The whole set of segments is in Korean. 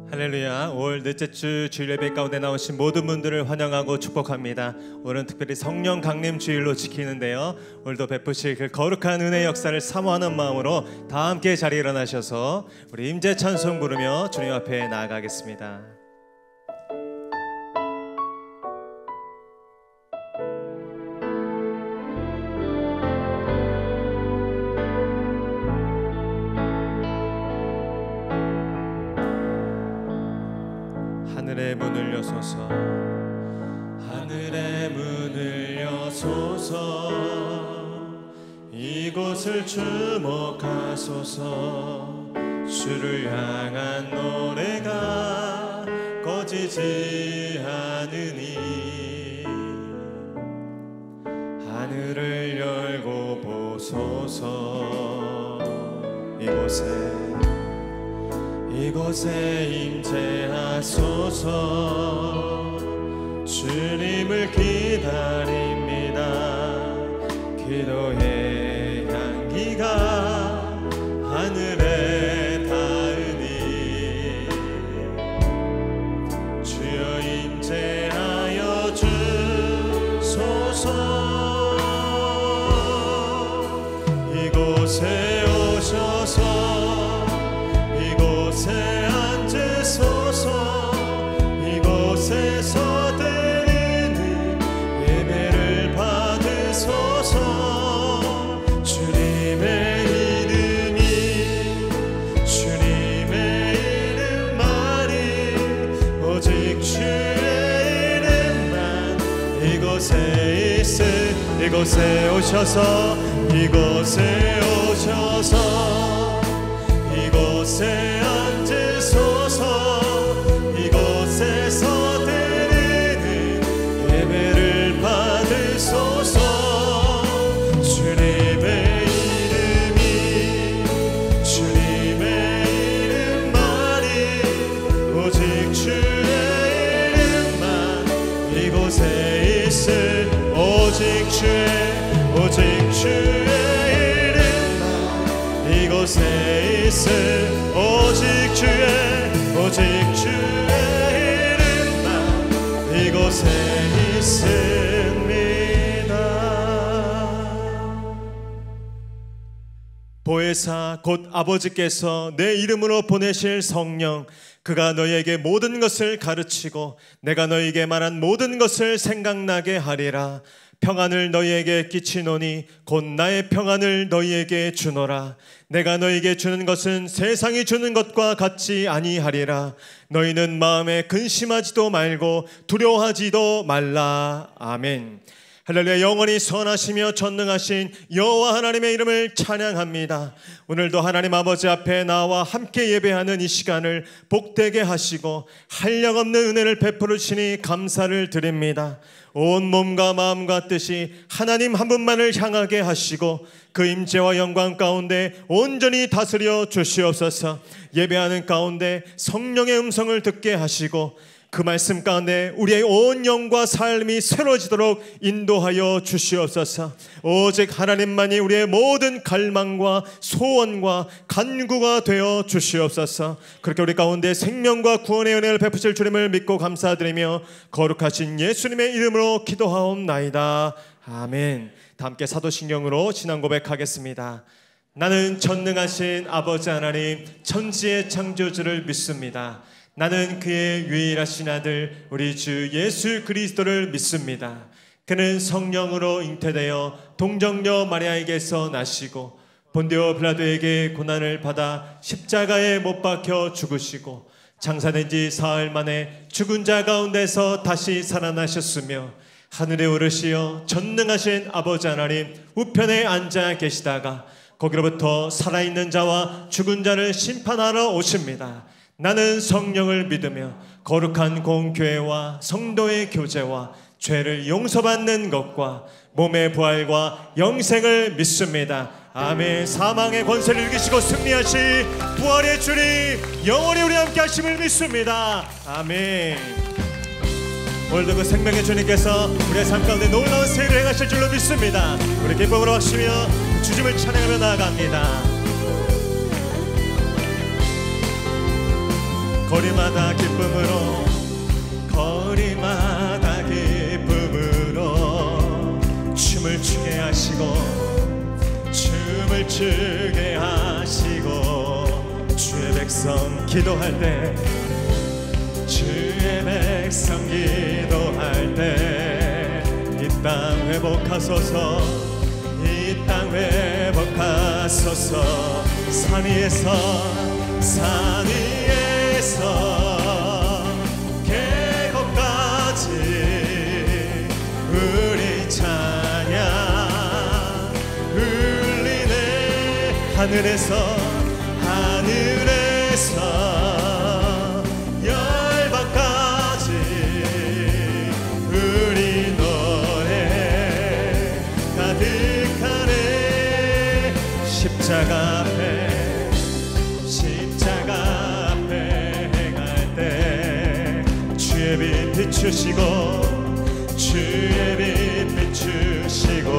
할렐루야. 5월 넷째 주 주일 예배 가운데 나오신 모든 분들을 환영하고 축복합니다. 오늘은 특별히 성령 강림 주일로 지키는데요, 오늘도 베푸실 그 거룩한 은혜의 역사를 사모하는 마음으로 다 함께 자리에 일어나셔서 우리 임재 찬송 부르며 주님 앞에 나아가겠습니다. 하늘의 문을 여소서, 하늘의 문을 여소서, 이곳을 주목하소서. 주를 향한 노래가 꺼지지 않으니 하늘을 열고 보소서. 이곳에 임재하소서. 주님을 기다립니다. 기도의 향기가 하늘에 닿으니 주여 임재하여 주소서. 이곳에 오셔서 이곳에 앉으소서. 이곳에서 드리는 예배를 받으소서. 주님의 이름만이 오직 주의 이름만 이곳에 이곳에 오셔서 이곳에 앉으소서. 이곳에서 드리는 예배를 받으소서. 주님의 이름만이 오직 주의 이름만 이곳에 있을 오직 주의 이름만 이곳에 있을 오직 주의 이름만 이곳에 있습니다. 보혜사 곧 아버지께서 내 이름으로 보내실 성령, 그가 너희에게 모든 것을 가르치고 내가 너희에게 말한 모든 것을 생각나게 하리라. 평안을 너희에게 끼치노니 곧 나의 평안을 너희에게 주노라. 내가 너희에게 주는 것은 세상이 주는 것과 같지 아니하리라. 너희는 마음에 근심하지도 말고 두려워하지도 말라. 아멘. 할렐루야. 영원히 선하시며 전능하신 여호와 하나님의 이름을 찬양합니다. 오늘도 하나님 아버지 앞에 나와 함께 예배하는 이 시간을 복되게 하시고 한량없는 은혜를 베풀어 주시니 감사를 드립니다. 온 몸과 마음과 뜻이 하나님 한 분만을 향하게 하시고 그 임재와 영광 가운데 온전히 다스려 주시옵소서. 예배하는 가운데 성령의 음성을 듣게 하시고 그 말씀 가운데 우리의 온 영과 삶이 새로워지도록 인도하여 주시옵소서. 오직 하나님만이 우리의 모든 갈망과 소원과 간구가 되어 주시옵소서. 그렇게 우리 가운데 생명과 구원의 은혜를 베푸실 주님을 믿고 감사드리며 거룩하신 예수님의 이름으로 기도하옵나이다. 아멘. 다 함께 사도신경으로 신앙 고백하겠습니다. 나는 전능하신 아버지 하나님 천지의 창조주를 믿습니다. 나는 그의 유일하신 아들 우리 주 예수 그리스도를 믿습니다. 그는 성령으로 잉태되어 동정녀 마리아에게서 나시고 본디오 빌라도에게 고난을 받아 십자가에 못 박혀 죽으시고 장사된 지 사흘 만에 죽은 자 가운데서 다시 살아나셨으며 하늘에 오르시어 전능하신 아버지 하나님 우편에 앉아 계시다가 거기로부터 살아있는 자와 죽은 자를 심판하러 오십니다. 나는 성령을 믿으며 거룩한 공교회와 성도의 교제와 죄를 용서받는 것과 몸의 부활과 영생을 믿습니다. 아멘. 사망의 권세를 이기시고 승리하시 부활의 주님 영원히 우리 함께 하심을 믿습니다. 아멘. 오늘도 그 생명의 주님께서 우리의 삶 가운데 놀라운 세일을 행하실 줄로 믿습니다. 우리 기쁨으로 박수며 주님을 찬양하며 나아갑니다. 거리마다 마음을 주게 하시고 주의 백성 기도할 때 주의 백성 기도할 때 이 땅 회복하소서 이 땅 회복하소서 산 위에서 계곡까지 우리 찬양 흘리네 하늘에서 열방까지 우리 노래 가득하네 십자가 앞에 행할 때 주의 빛 비추시고 주의 빛 비추시고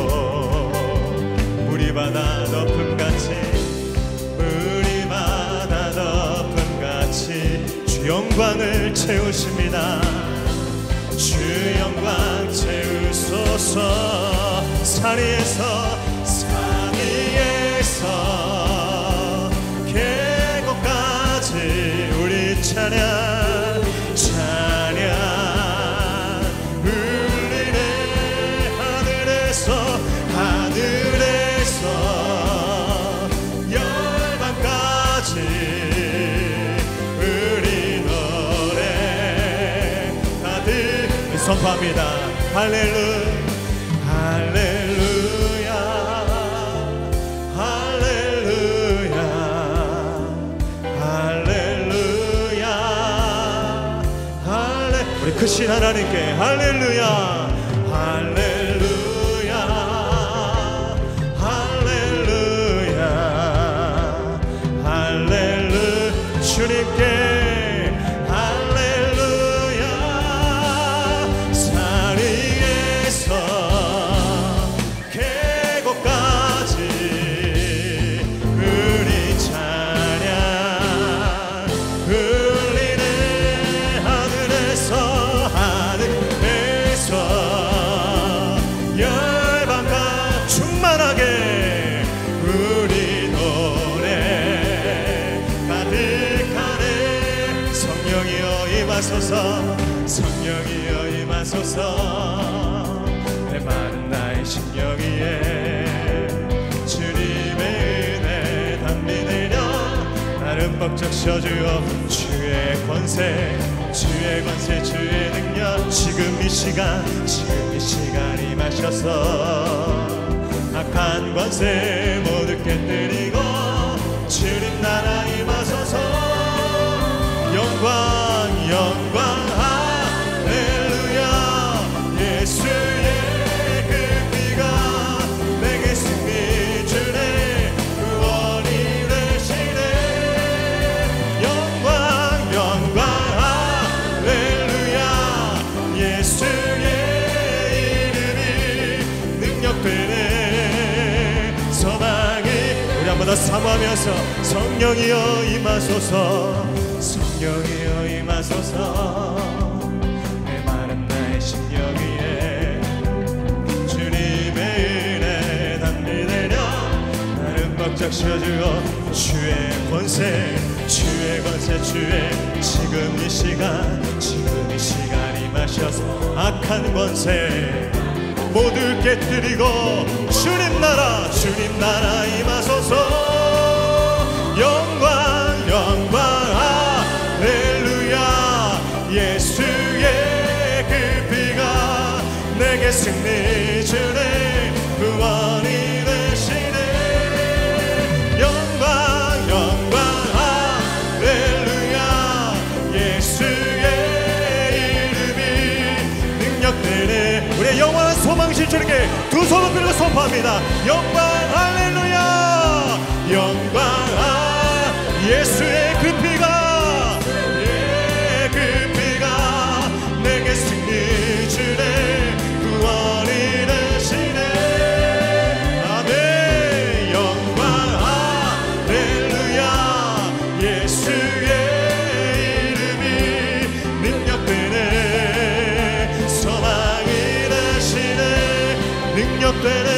우리 바다 덮음같이 주 영광을 채우십니다. 주 영광 채우소서 산 위에서 계곡까지 우리 찬양 울리네 하늘에서 열방까지 선포합니다. 할렐루야 할렐루야 할렐루야 할렐루야 우리 크신 하나님께 할렐루야 할렐루야 할렐루야 할렐루야 주님께 성령이여 임하소서 내 마른 나의 심령 위에 주님의 은혜 담비 내려 나를 벅적 셔주어 주의 권세 주의 능력 지금 이 시간 임하셔서 악한 권세 모두 깨뜨리고 주님 나라 임하소서 영광 할렐루야 예수의 그 피가 내게 승리 주네 구원이 되시네 영광 할렐루야 예수의 이름이 능력되네 소망이 우리 한 번 더 사모하면서 성령이여 임하소서 성령이여 임하소서 내 마른 나의 심령 위에 주님의 은혜 담비 내려 나를 벅적 셔주어 주의 권세 주의 지금 이 시간 임하셔서 악한 권세 모두 깨뜨리고 주님 나라 임하소서 영광 할렐루야 예수의 그 피가 내게 승리 주네 구원이 되시네 영광 할렐루야 예수의 이름이 능력되네 우리의 영원한 소망이신 주님께 두 손을 들고 선포합니다 영광 할렐루야 영광 예수의 그 피가 내게 승리 주네 구원이 되시네 아멘 영광 할렐루야 예수의 이름이 능력되네 소망이 되시네 능력되네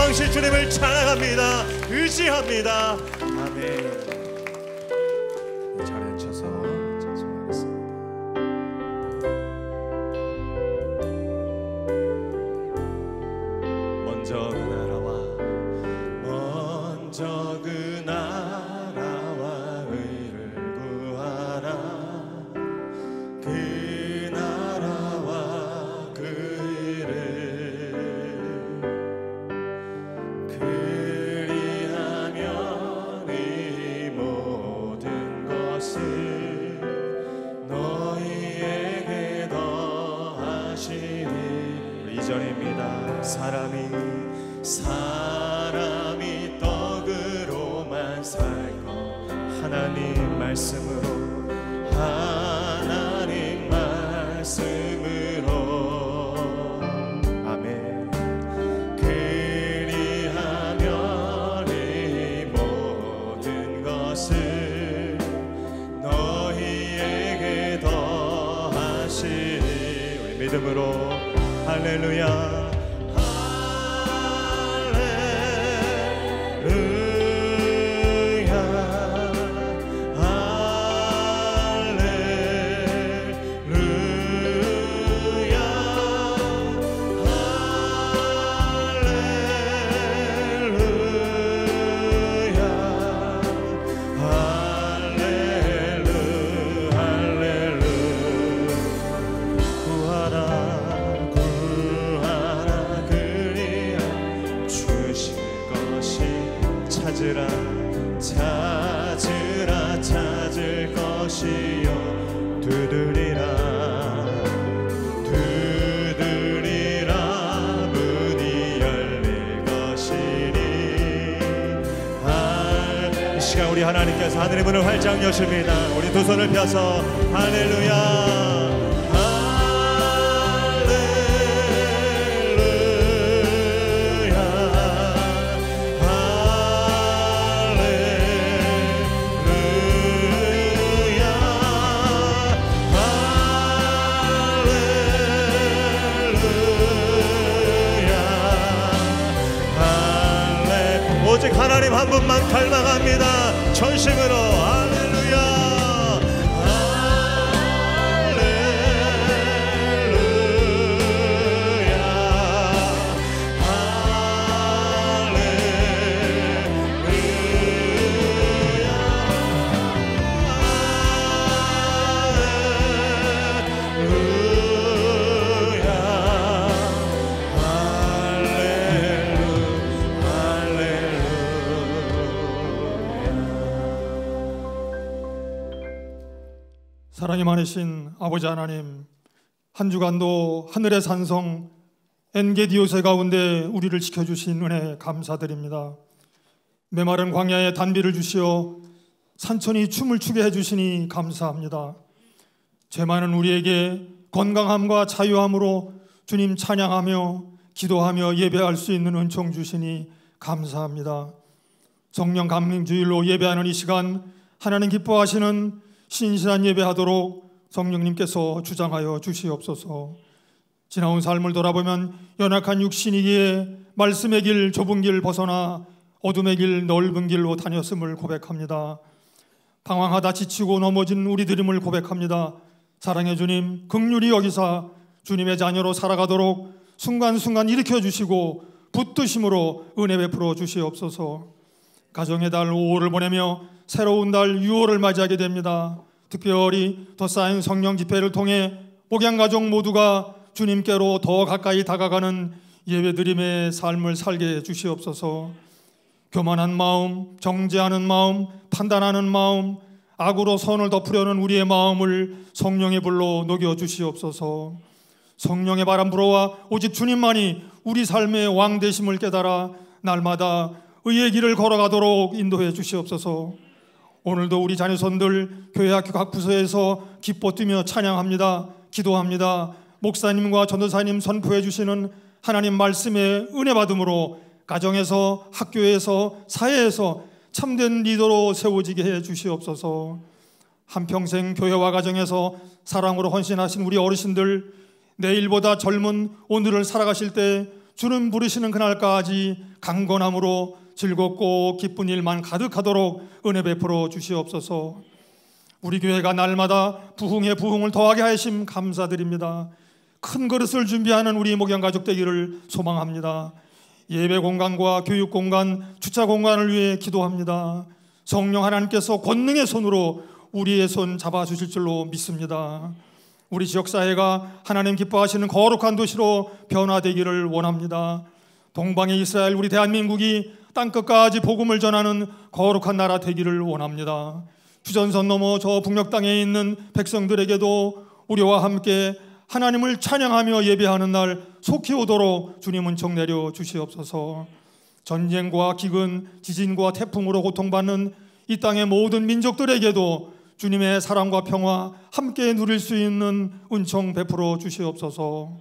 왕실 주님을 찬양합니다. 의지합니다. 아멘. 잘 앉혀서 찬송하겠습니다. 먼저 그 나라와 의를 구하라. 그 나라와 그 의를 그리하면 이 모든 것을 너희에게 더하시리. 2절입니다. 사람이 떡으로만 살고 하나님 말씀으로 아멘. 그리하면 이 모든 것을 너희에게 더하시리. 우리 믿음으로 할렐루야. 찾을 것이요 두드리라 문이 열릴 것이니. 이 시간 우리 하나님께서 하늘의 문을 활짝 여십니다. 우리 두 손을 펴서 할렐루야. 오직 하나님 한 분만 갈망합니다. 전심으로 할렐루야. 사랑이 많으신 아버지 하나님, 한 주간도 하늘의 산성 엔게디오세 가운데 우리를 지켜주신 은혜 감사드립니다. 메마른 광야에 단비를 주시어 산천이 춤을 추게 해주시니 감사합니다. 죄 많은 우리에게 건강함과 자유함으로 주님 찬양하며 기도하며 예배할 수 있는 은총 주시니 감사합니다. 성령 감림주일로 예배하는 이 시간 하나님 기뻐하시는 신실한 예배하도록 성령님께서 주장하여 주시옵소서. 지나온 삶을 돌아보면 연약한 육신이기에 말씀의 길 좁은 길 벗어나 어둠의 길 넓은 길로 다녔음을 고백합니다. 방황하다 지치고 넘어진 우리들임을 고백합니다. 사랑의 주님, 긍휼히 여기사 주님의 자녀로 살아가도록 순간순간 일으켜주시고 붙드심으로 은혜 베풀어 주시옵소서. 가정의 달 5월을 보내며 새로운 달 6월을 맞이하게 됩니다. 특별히 더 쌓인 성령 집회를 통해 목양가족 모두가 주님께로 더 가까이 다가가는 예배드림의 삶을 살게 해 주시옵소서. 교만한 마음, 정죄하는 마음, 판단하는 마음, 악으로 선을 덮으려는 우리의 마음을 성령의 불로 녹여 주시옵소서. 성령의 바람 불어와 오직 주님만이 우리 삶의 왕 되심을 깨달아 날마다 의의 길을 걸어가도록 인도해 주시옵소서. 오늘도 우리 자녀손들 교회 학교 각 부서에서 기뻐 뛰며 찬양합니다. 기도합니다. 목사님과 전도사님 선포해 주시는 하나님 말씀의 은혜 받음으로 가정에서, 학교에서, 사회에서 참된 리더로 세워지게 해 주시옵소서. 한평생 교회와 가정에서 사랑으로 헌신하신 우리 어르신들, 내일보다 젊은 오늘을 살아가실 때 주님 부르시는 그날까지 강건함으로 즐겁고 기쁜 일만 가득하도록 은혜 베풀어 주시옵소서. 우리 교회가 날마다 부흥에 부흥을 더하게 하심 감사드립니다. 큰 그릇을 준비하는 우리 목양 가족 되기를 소망합니다. 예배 공간과 교육 공간, 주차 공간을 위해 기도합니다. 성령 하나님께서 권능의 손으로 우리의 손 잡아주실 줄로 믿습니다. 우리 지역사회가 하나님 기뻐하시는 거룩한 도시로 변화되기를 원합니다. 동방의 이스라엘, 우리 대한민국이 땅끝까지 복음을 전하는 거룩한 나라 되기를 원합니다. 휴전선 넘어 저 북녘 땅에 있는 백성들에게도 우리와 함께 하나님을 찬양하며 예배하는 날 속히 오도록 주님 은총 내려 주시옵소서. 전쟁과 기근, 지진과 태풍으로 고통받는 이 땅의 모든 민족들에게도 주님의 사랑과 평화 함께 누릴 수 있는 은총 베풀어 주시옵소서.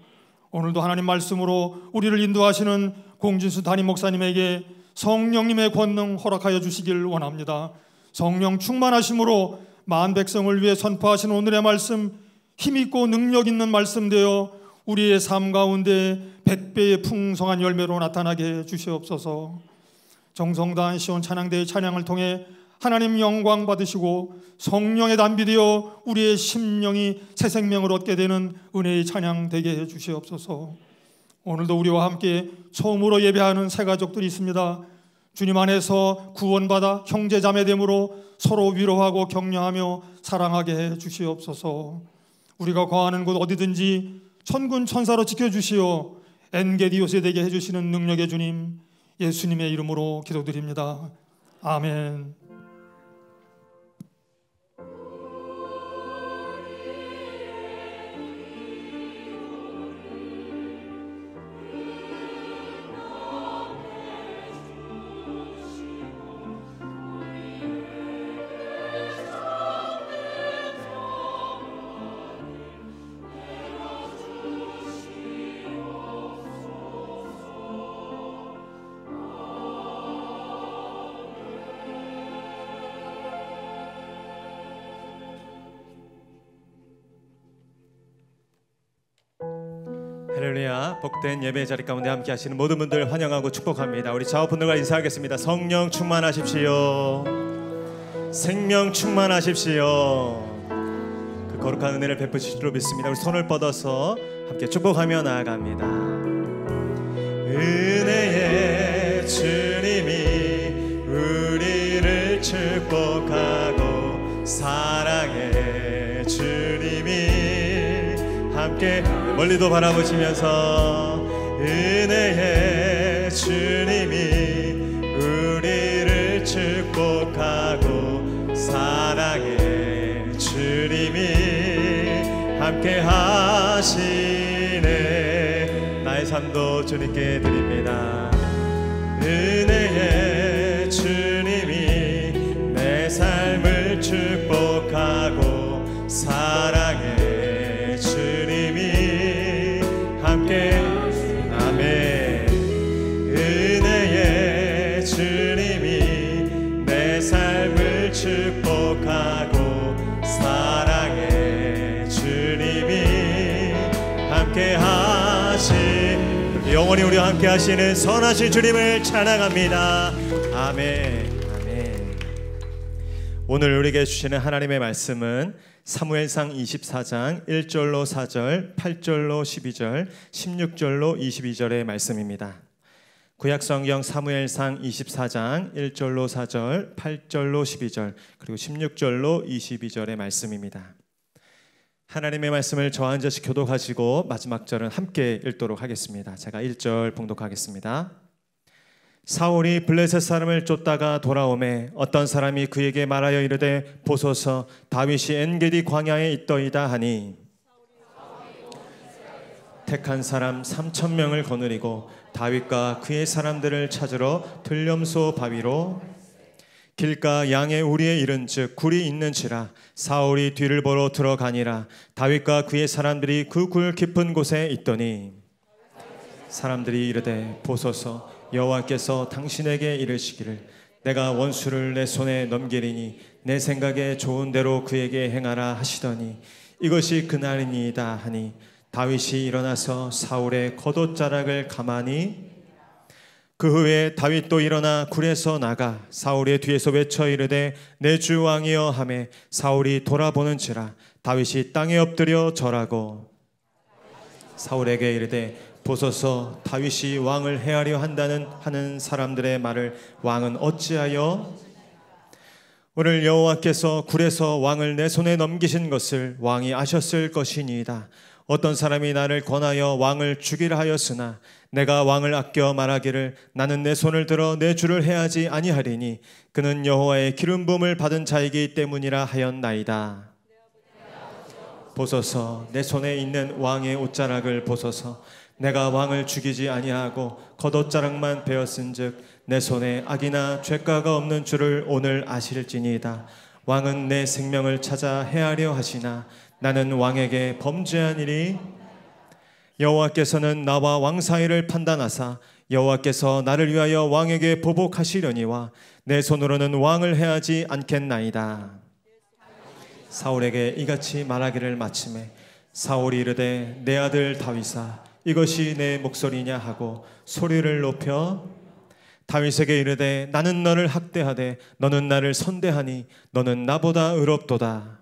오늘도 하나님 말씀으로 우리를 인도하시는 공진수 담임 목사님에게 성령님의 권능 허락하여 주시길 원합니다. 성령 충만하심으로 만 백성을 위해 선포하신 오늘의 말씀, 힘있고 능력 있는 말씀 되어 우리의 삶 가운데 100배의 풍성한 열매로 나타나게 해 주시옵소서. 정성다한 시온 찬양대의 찬양을 통해 하나님 영광 받으시고 성령의 단비되어 우리의 심령이 새 생명을 얻게 되는 은혜의 찬양 되게 해 주시옵소서. 오늘도 우리와 함께 처음으로 예배하는 새 가족들이 있습니다. 주님 안에서 구원받아 형제자매됨으로 서로 위로하고 격려하며 사랑하게 해 주시옵소서. 우리가 거하는 곳 어디든지 천군 천사로 지켜주시어 엔게디 요새 되게 해주시는 능력의 주님, 예수님의 이름으로 기도드립니다. 아멘. 할렐루야. 복된 예배 자리 가운데 함께 하시는 모든 분들 환영하고 축복합니다. 우리 좌우분들과 인사하겠습니다. 성령 충만하십시오. 생명 충만하십시오. 그 거룩한 은혜를 베푸실 줄로 믿습니다. 우리 손을 뻗어서 함께 축복하며 나아갑니다. 은혜의 주님이 우리를 축복하고 사랑의 주님이 함께 멀리도 바라보시면서 은혜의 주님이 우리를 축복하고 사랑의 주님이 함께 하시네. 나의 삶도 주님께 드립니다. 은혜의 주님이 내 삶을 축복하고 사랑의 함께 아멘. 은혜의 주님이 내 삶을 축복하고 사랑의 주님이 함께 영원히 우리와 함께 하시는 선하신 주님을 찬양합니다. 아멘. 아멘. 오늘 우리에게 주시는 하나님의 말씀은 사무엘상 24장 1절로 4절, 8절로 12절, 16절로 22절의 말씀입니다. 구약성경 사무엘상 24장 1절로 4절, 8절로 12절, 그리고 16절로 22절의 말씀입니다. 하나님의 말씀을 저 한 절씩 교독하시고 마지막 절은 함께 읽도록 하겠습니다. 제가 1절 봉독하겠습니다. 사울이 블레셋 사람을 쫓다가 돌아오매 어떤 사람이 그에게 말하여 이르되 보소서 다윗이 엔게디 광야에 있더이다 하니 택한 사람 3,000명을 거느리고 다윗과 그의 사람들을 찾으러 들렴소 바위로 길가 양의 우리에 이른즉 굴이 있는지라 사울이 뒤를 보러 들어가니라. 다윗과 그의 사람들이 그 굴 깊은 곳에 있더니 사람들이 이르되 보소서 여호와께서 당신에게 이르시기를 내가 원수를 내 손에 넘기리니 내 생각에 좋은 대로 그에게 행하라 하시더니 이것이 그날이니이다 하니 다윗이 일어나서 사울의 겉옷자락을 가만히 그 후에 다윗도 일어나 굴에서 나가 사울의 뒤에서 외쳐 이르되 내 주 왕이여 하매 사울이 돌아보는지라 다윗이 땅에 엎드려 절하고 사울에게 이르되 보소서 다윗이 왕을 해하려 하는 사람들의 말을 왕은 어찌하여 오늘 여호와께서 굴에서 왕을 내 손에 넘기신 것을 왕이 아셨을 것이니이다. 어떤 사람이 나를 권하여 왕을 죽이라 하였으나 내가 왕을 아껴 말하기를 나는 내 손을 들어 내 주를 해하지 아니하리니 그는 여호와의 기름 부음을 받은 자이기 때문이라 하였나이다. 보소서 내 손에 있는 왕의 옷자락을 보소서. 내가 왕을 죽이지 아니하고 겉옷자락만 베었은즉 내 손에 악이나 죄가가 없는 줄을 오늘 아실지니이다. 왕은 내 생명을 찾아 해하려 하시나 나는 왕에게 범죄한 일이 여호와께서는 나와 왕 사이를 판단하사 여호와께서 나를 위하여 왕에게 보복하시려니와 내 손으로는 왕을 해하지 않겠나이다. 사울에게 이같이 말하기를 마침에 사울이 이르되 내 아들 다윗아 이것이 내 목소리냐 하고 소리를 높여 다윗에게 이르되 나는 너를 학대하되 너는 나를 선대하니 너는 나보다 의롭도다.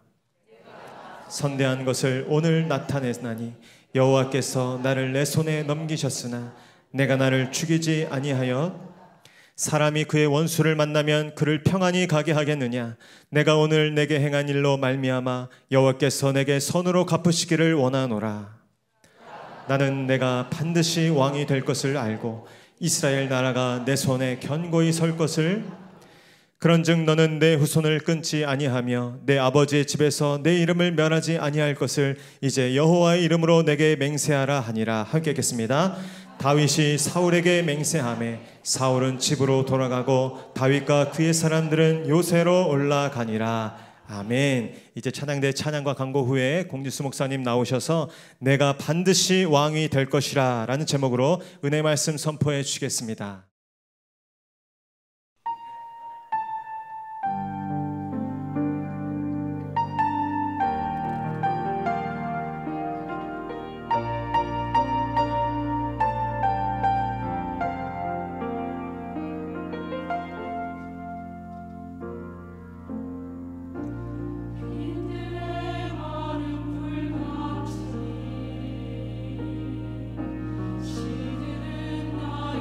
선대한 것을 오늘 나타내나니 여호와께서 나를 내 손에 넘기셨으나 내가 나를 죽이지 아니하여 사람이 그의 원수를 만나면 그를 평안히 가게 하겠느냐. 내가 오늘 내게 행한 일로 말미암아 여호와께서 내게 선으로 갚으시기를 원하노라. 나는 내가 반드시 왕이 될 것을 알고 이스라엘 나라가 내 손에 견고히 설 것을 그런즉 너는 내 후손을 끊지 아니하며 내 아버지의 집에서 내 이름을 멸하지 아니할 것을 이제 여호와의 이름으로 내게 맹세하라 하니라. 함께 읽겠습니다. 다윗이 사울에게 맹세하매 사울은 집으로 돌아가고 다윗과 그의 사람들은 요새로 올라가니라. 아멘. 이제 찬양대 찬양과 광고 후에 공지수 목사님 나오셔서 내가 반드시 왕이 될 것이라 라는 제목으로 은혜 말씀 선포해 주시겠습니다. 시드는 나의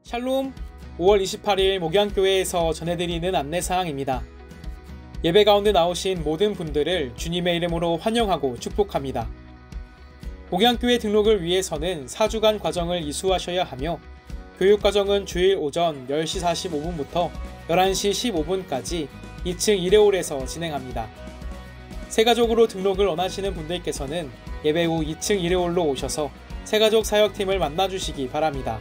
샬롬, 5월 28일 목양교회에서 전해드리는 안내사항입니다. 예배 가운데 나오신 모든 분들을 주님의 이름으로 환영하고 축복합니다. 목양교회 등록을 위해서는 4주간 과정을 이수하셔야 하며 교육과정은 주일 오전 10시 45분부터 11시 15분까지 2층 1회홀에서 진행합니다. 새가족으로 등록을 원하시는 분들께서는 예배 후 2층 1회홀로 오셔서 새가족 사역팀을 만나주시기 바랍니다.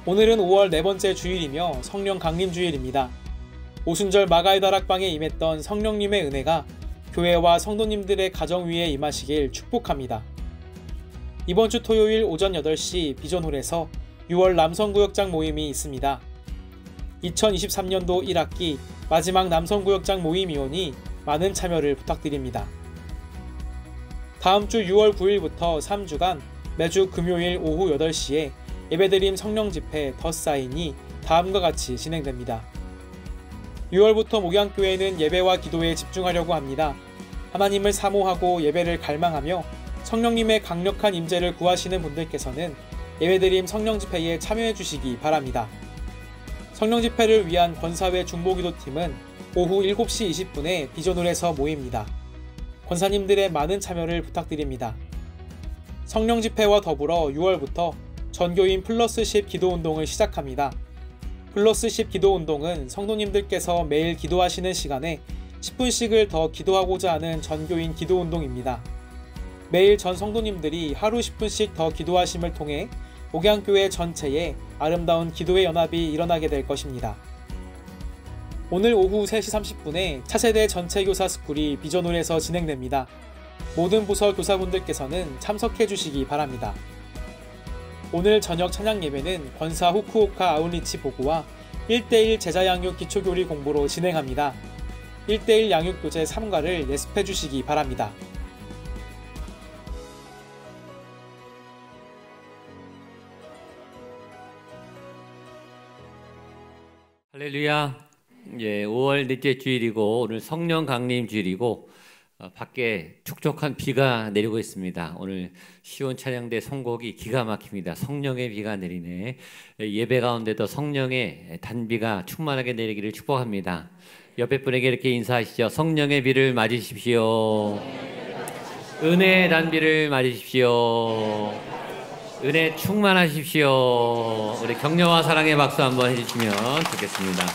오늘은 5월 네 번째 주일이며 성령 강림 주일입니다. 오순절 마가의 다락방에 임했던 성령님의 은혜가 교회와 성도님들의 가정 위에 임하시길 축복합니다. 이번 주 토요일 오전 8시 비전홀에서 6월 남성구역장 모임이 있습니다. 2023년도 1학기 마지막 남성구역장 모임이오니 많은 참여를 부탁드립니다. 다음 주 6월 9일부터 3주간 매주 금요일 오후 8시에 예배드림 성령집회 더 사인이 다음과 같이 진행됩니다. 6월부터 목양교회는 예배와 기도에 집중하려고 합니다. 하나님을 사모하고 예배를 갈망하며 성령님의 강력한 임재를 구하시는 분들께서는 예배드림 성령집회에 참여해 주시기 바랍니다. 성령집회를 위한 권사회 중보기도팀은 오후 7시 20분에 비전홀에서 모입니다. 권사님들의 많은 참여를 부탁드립니다. 성령집회와 더불어 6월부터 전교인 플러스10 기도운동을 시작합니다. 플러스10 기도운동은 성도님들께서 매일 기도하시는 시간에 10분씩을 더 기도하고자 하는 전교인 기도운동입니다. 매일 전 성도님들이 하루 10분씩 더 기도하심을 통해 목양교회 전체에 아름다운 기도의 연합이 일어나게 될 것입니다. 오늘 오후 3시 30분에 차세대 전체 교사 스쿨이 비전홀에서 진행됩니다. 모든 부서 교사분들께서는 참석해 주시기 바랍니다. 오늘 저녁 찬양 예배는 권사 후쿠오카 아웃리치 보고와 1대1 제자 양육 기초교리 공부로 진행합니다. 1대1 양육 교재 3과를 예습해 주시기 바랍니다. 할렐루야. 5월 넷째 주일이고 오늘 성령 강림 주일이고 밖에 촉촉한 비가 내리고 있습니다. 오늘 시온 찬양대 선곡이 기가 막힙니다. 성령의 비가 내리네. 예배 가운데도 성령의 단비가 충만하게 내리기를 축복합니다. 옆에 분에게 이렇게 인사하시죠. 성령의 비를 맞으십시오. 은혜의 단비를 맞으십시오. 은혜 충만하십시오. 우리 격려와 사랑의 박수 한번 해주시면 좋겠습니다.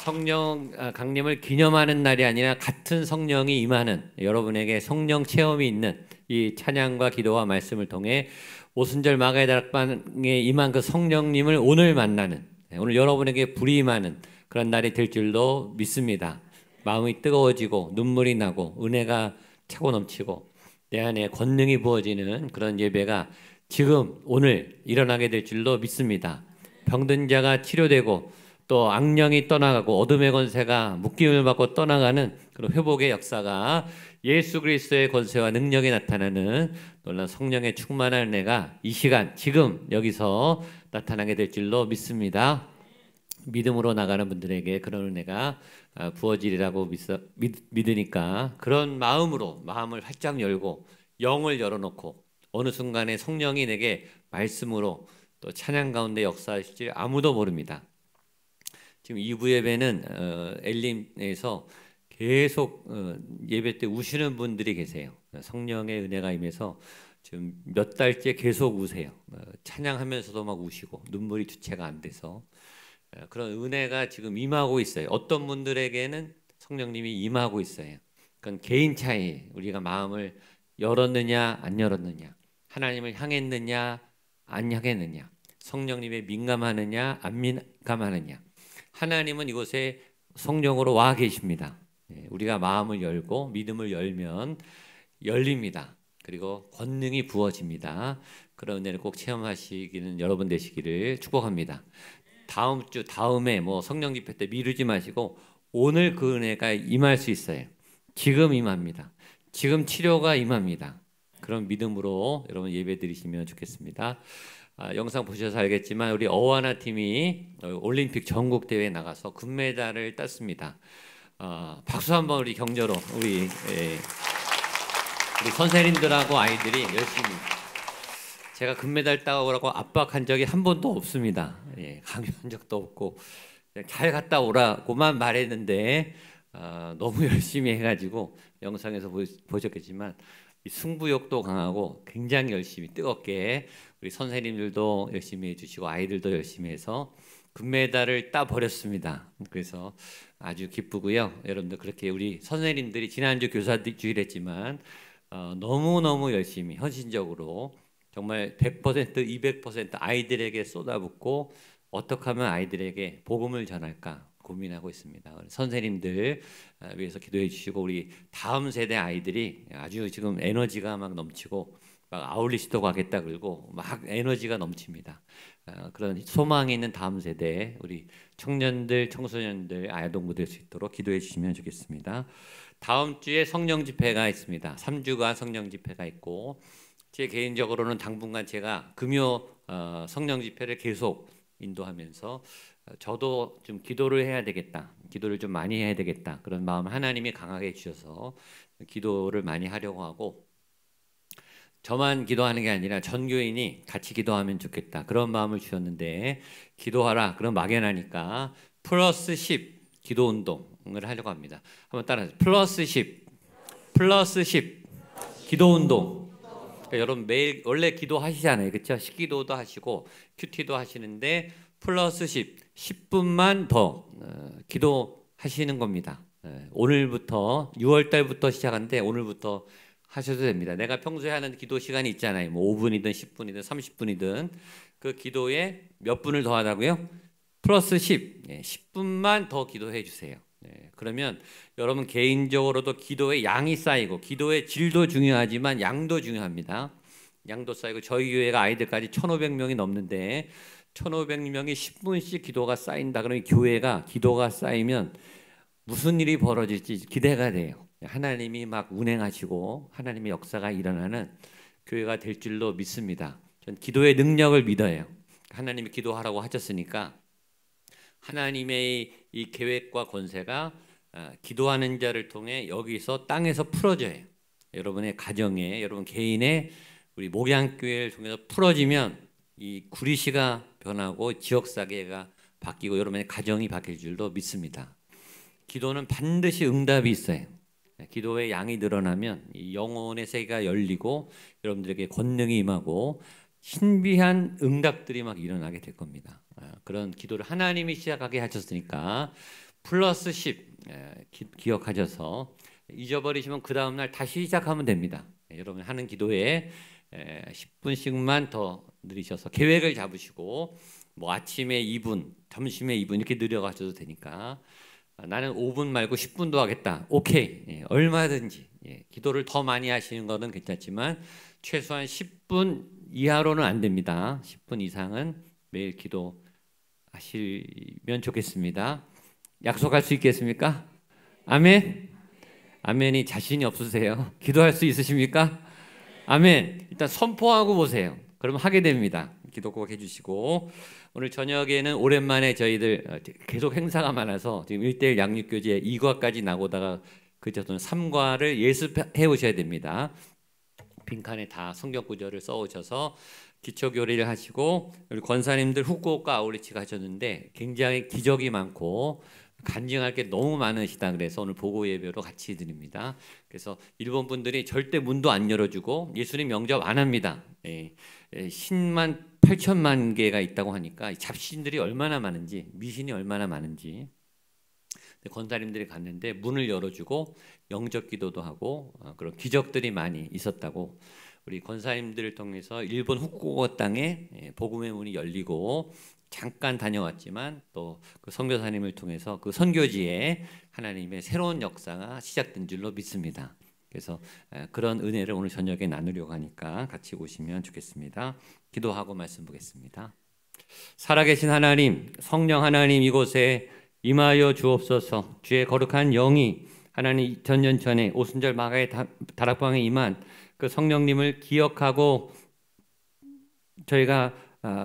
성령 강림을 기념하는 날이 아니라 같은 성령이 임하는 여러분에게 성령 체험이 있는 이 찬양과 기도와 말씀을 통해 오순절 마가의 다락방에 임한 그 성령님을 오늘 만나는, 오늘 여러분에게 불이 임하는 그런 날이 될 줄로 믿습니다. 마음이 뜨거워지고 눈물이 나고 은혜가 차고 넘치고 내 안에 권능이 부어지는 그런 예배가 지금 오늘 일어나게 될 줄로 믿습니다. 병든 자가 치료되고 또 악령이 떠나가고 어둠의 권세가 묶임을 받고 떠나가는 그런 회복의 역사가 예수 그리스도의 권세와 능력이 나타나는 놀라운 성령의 충만한 은혜가 이 시간 지금 여기서 나타나게 될 줄로 믿습니다. 믿음으로 나가는 분들에게 그런 은혜가 부어지리라고 믿으니까 그런 마음으로 마음을 활짝 열고 영을 열어놓고 어느 순간에 성령이 내게 말씀으로 또 찬양 가운데 역사하실지 아무도 모릅니다. 지금 2부 예배는 엘림에서 계속 예배 때 우시는 분들이 계세요. 성령의 은혜가 임해서 지금 몇 달째 계속 우세요. 찬양하면서도 막 우시고 눈물이 주체가 안 돼서 그런 은혜가 지금 임하고 있어요. 어떤 분들에게는 성령님이 임하고 있어요. 그건 개인 차이, 우리가 마음을 열었느냐 안 열었느냐, 하나님을 향했느냐 안 향했느냐, 성령님에 민감하느냐 안 민감하느냐. 하나님은 이곳에 성령으로 와 계십니다. 우리가 마음을 열고 믿음을 열면 열립니다. 그리고 권능이 부어집니다. 그런 은혜를 꼭 체험하시기는 여러분 되시기를 축복합니다. 다음 주 다음에 성령 집회 때 미루지 마시고 오늘 그 은혜가 임할 수 있어요. 지금 임합니다. 지금 치료가 임합니다. 그런 믿음으로 여러분 예배 드리시면 좋겠습니다. 영상 보셔서 알겠지만 우리 어와나 팀이 올림픽 전국 대회에 나가서 금메달을 땄습니다. 박수 한번 우리 격려로 우리 선생님들하고 아이들이 열심히. 제가 금메달 따오라고 압박한 적이 한 번도 없습니다. 강요한 적도 없고 잘 갔다 오라고만 말했는데 너무 열심히 해가지고 영상에서 보셨겠지만 승부욕도 강하고 굉장히 열심히 뜨겁게 우리 선생님들도 열심히 해주시고 아이들도 열심히 해서 금메달을 따버렸습니다. 그래서 아주 기쁘고요. 여러분들 그렇게 우리 선생님들이 지난주 교사주일했지만 너무너무 열심히 헌신적으로 정말 100% 200% 아이들에게 쏟아붓고 어떻게 하면 아이들에게 복음을 전할까 고민하고 있습니다. 선생님들 위해서 기도해 주시고 우리 다음 세대 아이들이 아주 지금 에너지가 막 넘치고 막 아울리시도 가겠다 그러고 막 에너지가 넘칩니다. 그런 소망이 있는 다음 세대 우리 청년들, 청소년들, 아동부 될 수 있도록 기도해 주시면 좋겠습니다. 다음 주에 성령 집회가 있습니다. 3주간 성령 집회가 있고 제 개인적으로는 당분간 제가 금요 성령 집회를 계속 인도하면서 저도 좀 기도를 해야 되겠다. 기도를 좀 많이 해야 되겠다. 그런 마음 하나님이 강하게 해주셔서 기도를 많이 하려고 하고 저만 기도하는 게 아니라 전 교인이 같이 기도하면 좋겠다. 그런 마음을 주셨는데 기도하라. 그럼 막연하니까 플러스 10 기도 운동을 하려고 합니다. 한번 따라하세요. 플러스 10 기도 운동. 그러니까 여러분 매일 원래 기도하시잖아요. 그렇죠? 식기도도 하시고 큐티도 하시는데 플러스 10분만 더 기도하시는 겁니다. 오늘부터 6월 달부터 시작하는데 오늘부터 하셔도 됩니다. 내가 평소에 하는 기도 시간이 있잖아요. 5분이든 10분이든 30분이든 그 기도에 몇 분을 더 하라고요? 플러스 10분만 더 기도해 주세요. 그러면 여러분 개인적으로도 기도의 양이 쌓이고 기도의 질도 중요하지만 양도 중요합니다. 양도 쌓이고 저희 교회가 아이들까지 1,500명이 넘는데 1,500명이 10분씩 기도가 쌓인다. 그러면 교회가 기도가 쌓이면 무슨 일이 벌어질지 기대가 돼요. 하나님이 막 운행하시고 하나님의 역사가 일어나는 교회가 될 줄로 믿습니다. 전 기도의 능력을 믿어요. 하나님이 기도하라고 하셨으니까 하나님의 이 계획과 권세가 기도하는 자를 통해 여기서 땅에서 풀어져요. 여러분의 가정에 여러분 개인의 우리 목양교회를 통해서 풀어지면 이 구리시가 변하고 지역사회가 바뀌고 여러분의 가정이 바뀔 줄도 믿습니다. 기도는 반드시 응답이 있어요. 기도의 양이 늘어나면 이 영혼의 세계가 열리고 여러분들에게 권능이 임하고 신비한 응답들이 막 일어나게 될 겁니다. 그런 기도를 하나님이 시작하게 하셨으니까 플러스 10 기억하셔서 잊어버리시면 그 다음날 다시 시작하면 됩니다. 여러분 하는 기도에 10분씩만 더 늘리셔서 계획을 잡으시고 아침에 2분, 점심에 2분 이렇게 늘려가셔도 되니까 나는 5분 말고 10분도 하겠다. 오케이. 얼마든지. 기도를 더 많이 하시는 것은 괜찮지만 최소한 10분 이하로는 안 됩니다. 10분 이상은 매일 기도하시면 좋겠습니다. 약속할 수 있겠습니까? 아멘. 아멘이 자신이 없으세요? 기도할 수 있으십니까? 아멘. 일단 선포하고 보세요. 그러면 하게 됩니다. 기도 꼭 해주시고 오늘 저녁에는 오랜만에 저희들 계속 행사가 많아서 지금 1:1 양육교재 2과까지 나고다가 그저 3과를 예습해 오셔야 됩니다. 빈칸에 다 성경 구절을 써오셔서 기초교리를 하시고 우리 권사님들 후쿠오카 아울리치 가셨는데 굉장히 기적이 많고 간증할 게 너무 많으시다 그래서 오늘 보고 예배로 같이 드립니다. 그래서 일본 분들이 절대 문도 안 열어주고 예수님 영접 안 합니다. 10만 8천만 개가 있다고 하니까 잡신들이 얼마나 많은지 미신이 얼마나 많은지 권사님들이 갔는데 문을 열어주고 영접 기도도 하고 그런 기적들이 많이 있었다고 우리 권사님들을 통해서 일본 후쿠오카 땅에 복음의 문이 열리고 잠깐 다녀왔지만 또 그 선교사님을 통해서 그 선교지에 하나님의 새로운 역사가 시작된 줄로 믿습니다. 그래서 그런 은혜를 오늘 저녁에 나누려고 하니까 같이 오시면 좋겠습니다. 기도하고 말씀 보겠습니다. 살아계신 하나님, 성령 하나님, 이곳에 임하여 주옵소서. 주의 거룩한 영이 하나님 2000년 전에 오순절 마가의 다락방에 임한 그 성령님을 기억하고 저희가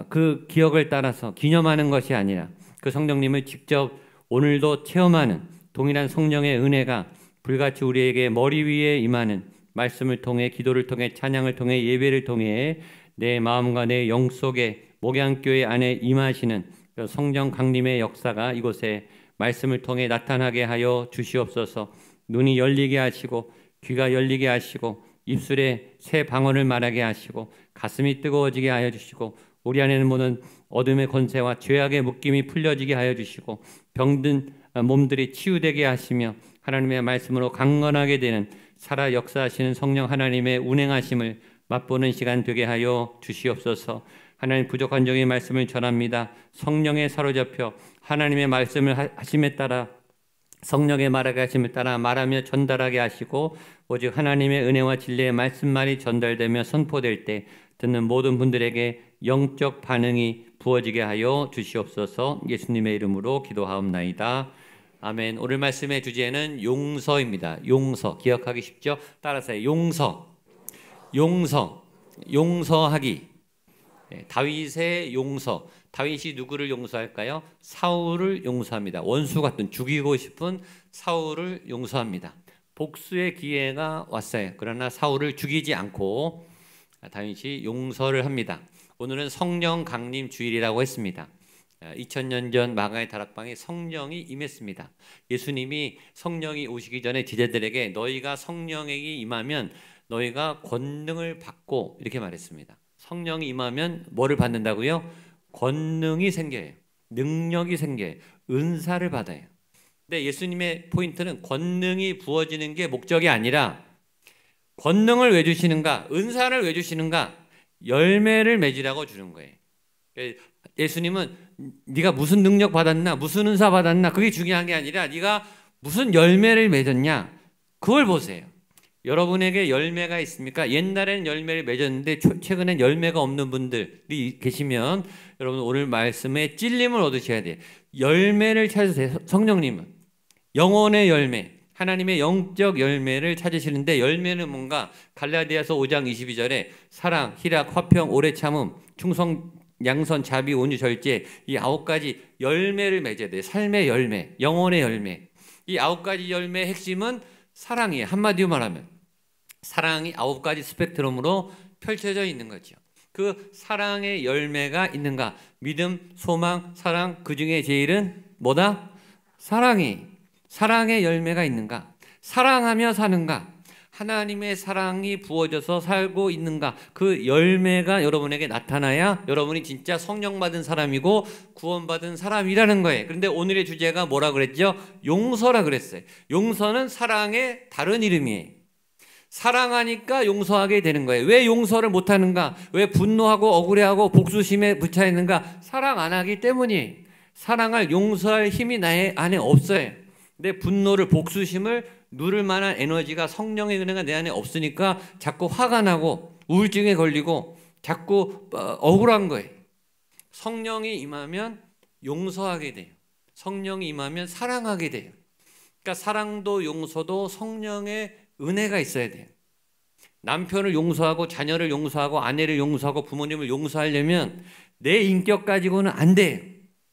그 기억을 따라서 기념하는 것이 아니라 그 성령님을 직접 오늘도 체험하는 동일한 성령의 은혜가 불같이 우리에게 머리 위에 임하는 말씀을 통해, 기도를 통해, 찬양을 통해, 예배를 통해 내 마음과 내 영 속에 목양교회 안에 임하시는 성령 강림의 역사가 이곳에 말씀을 통해 나타나게 하여 주시옵소서. 눈이 열리게 하시고 귀가 열리게 하시고 입술에 새 방언을 말하게 하시고 가슴이 뜨거워지게 하여 주시고 우리 안에는 모든 어둠의 권세와 죄악의 묶임이 풀려지게 하여 주시고 병든 몸들이 치유되게 하시며 하나님의 말씀으로 강건하게 되는 살아 역사하시는 성령 하나님의 운행하심을 맛보는 시간 되게 하여 주시옵소서. 하나님, 부족한 종의 말씀을 전합니다. 성령에 사로잡혀 하나님의 말씀을 하심에 따라, 성령의 말하게 하심을 따라 말하며 전달하게 하시고 오직 하나님의 은혜와 진리의 말씀만이 전달되며 선포될 때 듣는 모든 분들에게 영적 반응이 부어지게 하여 주시옵소서. 예수님의 이름으로 기도하옵나이다. 아멘. 오늘 말씀의 주제는 용서입니다. 용서, 기억하기 쉽죠? 따라서 용서, 용서하기. 다윗의 용서. 다윗이 누구를 용서할까요? 사울을 용서합니다. 원수 같은, 죽이고 싶은 사울을 용서합니다. 복수의 기회가 왔어요. 그러나 사울을 죽이지 않고 다윗이 용서를 합니다. 오늘은 성령 강림 주일이라고 했습니다. 2000년 전 마가의 다락방에 성령이 임했습니다. 예수님이 성령이 오시기 전에 제자들에게 너희가 성령이 임하면 너희가 권능을 받고, 이렇게 말했습니다. 성령이 임하면 뭐를 받는다고요? 권능이 생겨요. 능력이 생겨요. 은사를 받아요. 근데 예수님의 포인트는 권능이 부어지는 게 목적이 아니라 권능을 왜 주시는가? 은사를 왜 주시는가? 열매를 맺으라고 주는 거예요. 예수님은 네가 무슨 능력 받았나, 무슨 은사 받았나, 그게 중요한 게 아니라 네가 무슨 열매를 맺었냐, 그걸 보세요. 여러분에게 열매가 있습니까? 옛날에는 열매를 맺었는데 최근엔 열매가 없는 분들이 계시면 여러분 오늘 말씀에 찔림을 얻으셔야 돼요. 열매를 찾으세요. 성령님은 영혼의 열매, 하나님의 영적 열매를 찾으시는데, 열매는 뭔가? 갈라디아서 5장 22절에 사랑, 희락, 화평, 오래 참음, 충성, 양선, 자비, 온유, 절제, 이 9가지 열매를 맺어야 돼요. 삶의 열매, 영혼의 열매. 이 9가지 열매의 핵심은 사랑이에요. 한마디로 말하면 사랑이 9가지 스펙트럼으로 펼쳐져 있는 거죠. 그 사랑의 열매가 있는가? 믿음, 소망, 사랑, 그 중에 제일은 뭐다? 사랑의 열매가 있는가? 사랑하며 사는가? 하나님의 사랑이 부어져서 살고 있는가? 그 열매가 여러분에게 나타나야 여러분이 진짜 성령 받은 사람이고 구원받은 사람이라는 거예요. 그런데 오늘의 주제가 뭐라 그랬죠? 용서라 그랬어요. 용서는 사랑의 다른 이름이에요. 사랑하니까 용서하게 되는 거예요. 왜 용서를 못하는가? 왜 분노하고 억울해하고 복수심에 붙여있는가? 사랑 안 하기 때문이에요. 사랑할, 용서할 힘이 나의 안에 없어요. 근데 분노를, 복수심을 누를 만한 에너지가, 성령의 은혜가 내 안에 없으니까 자꾸 화가 나고 우울증에 걸리고 자꾸 억울한 거예요. 성령이 임하면 용서하게 돼요. 성령이 임하면 사랑하게 돼요. 그러니까 사랑도 용서도 성령의 은혜가 있어야 돼요. 남편을 용서하고 자녀를 용서하고 아내를 용서하고 부모님을 용서하려면 내 인격 가지고는 안 돼요.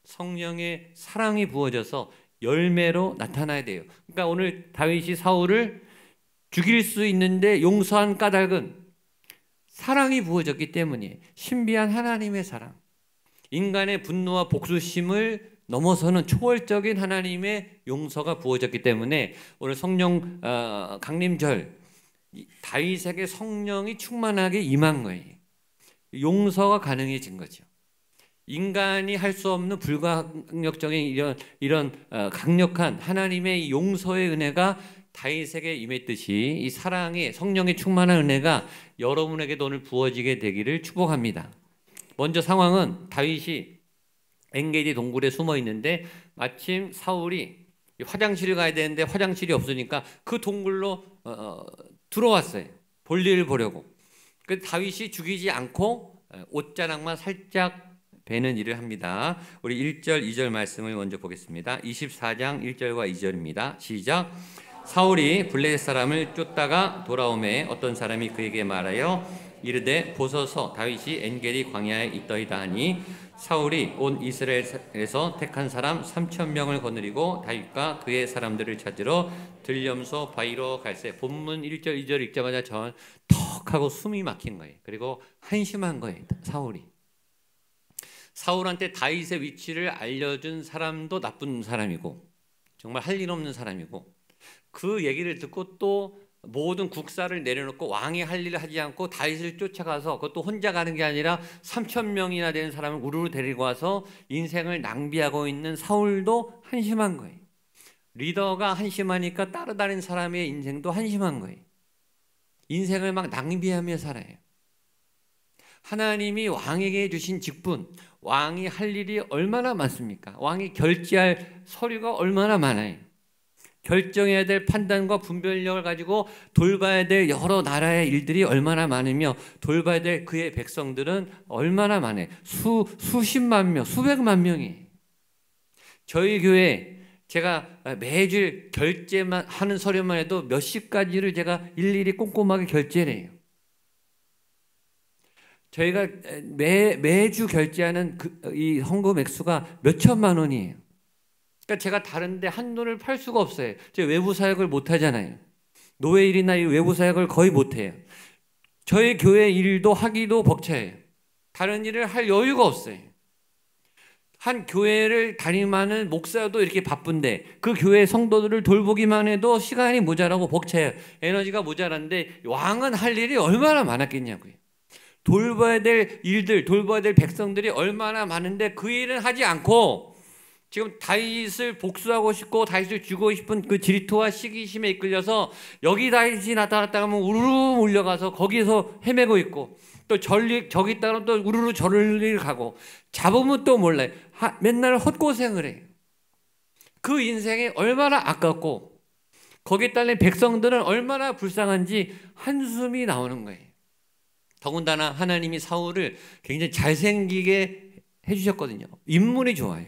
성령의 사랑이 부어져서 열매로 나타나야 돼요. 그러니까 오늘 다윗이 사울을 죽일 수 있는데 용서한 까닭은 사랑이 부어졌기 때문이에요. 신비한 하나님의 사랑. 인간의 분노와 복수심을 넘어서는 초월적인 하나님의 용서가 부어졌기 때문에 오늘 성령 강림절, 다윗에게 성령이 충만하게 임한 거예요. 용서가 가능해진 거죠. 인간이 할 수 없는 불가항력적인 이런 강력한 하나님의 용서의 은혜가 다윗에게 임했듯이 이 사랑의 성령의 충만한 은혜가 여러분에게도 오늘 부어지게 되기를 축복합니다. 먼저 상황은 다윗이 엔게디 동굴에 숨어 있는데 마침 사울이 화장실을 가야 되는데 화장실이 없으니까 그 동굴로 들어왔어요. 볼일을 보려고. 그래서 다윗이 죽이지 않고 옷자락만 살짝 베는 일을 합니다. 우리 1절 2절 말씀을 먼저 보겠습니다. 24장 1절과 2절입니다. 시작. 사울이 블레셋 사람을 쫓다가 돌아오매 어떤 사람이 그에게 말하여 이르되 보소서 다윗이 엔게디 광야에 있더이다 하니 사울이 온 이스라엘에서 택한 사람 3,000명을 거느리고 다윗과 그의 사람들을 찾으러 들염소 바위로 갈새. 본문 1절 2절 읽자마자 전 턱 하고 숨이 막힌 거예요. 그리고 한심한 거예요. 사울한테 다윗의 위치를 알려준 사람도 나쁜 사람이고 정말 할 일 없는 사람이고 그 얘기를 듣고 또 모든 국사를 내려놓고 왕이 할 일을 하지 않고 다윗을 쫓아가서 그것도 혼자 가는 게 아니라 3,000명이나 되는 사람을 우르르 데리고 와서 인생을 낭비하고 있는 사울도 한심한 거예요. 리더가 한심하니까 따라다니는 사람의 인생도 한심한 거예요. 인생을 막 낭비하며 살아요. 하나님이 왕에게 주신 직분, 왕이 할 일이 얼마나 많습니까? 왕이 결제할 서류가 얼마나 많아요. 결정해야 될 판단과 분별력을 가지고 돌봐야 될 여러 나라의 일들이 얼마나 많으며 돌봐야 될 그의 백성들은 얼마나 많아요. 수십만 명, 수백만 명이. 저희 교회 제가 매주 결제만 하는 서류만 해도 몇십 가지를 제가 일일이 꼼꼼하게 결제를 해요. 저희가 매주 결제하는 이 헌금 액수가 몇 천만 원이에요. 그러니까 제가 다른데 한눈을 팔 수가 없어요. 제가 외부 사역을 못 하잖아요. 노예 일이나 이 외부 사역을 거의 못 해요. 저희 교회 일도 하기도 벅차요. 다른 일을 할 여유가 없어요. 한 교회를 다니면은 목사도 이렇게 바쁜데 그 교회 성도들을 돌보기만 해도 시간이 모자라고 벅차요. 에너지가 모자란데 왕은 할 일이 얼마나 많았겠냐고요. 돌봐야 될 일들, 돌봐야 될 백성들이 얼마나 많은데 그 일은 하지 않고 지금 다윗을 복수하고 싶고 다윗을 죽이고 싶은 그 질투와 시기심에 이끌려서 여기 다윗이 나타났다 하면 우르르 몰려가서 거기서 헤매고 있고 또 저기 있다가 또 우르르 저를 가고 잡으면 또 몰라요. 맨날 헛고생을 해요. 그 인생이 얼마나 아깝고 거기에 딸린 백성들은 얼마나 불쌍한지 한숨이 나오는 거예요. 더군다나 하나님이 사울을 굉장히 잘생기게 해주셨거든요. 인물이 좋아요.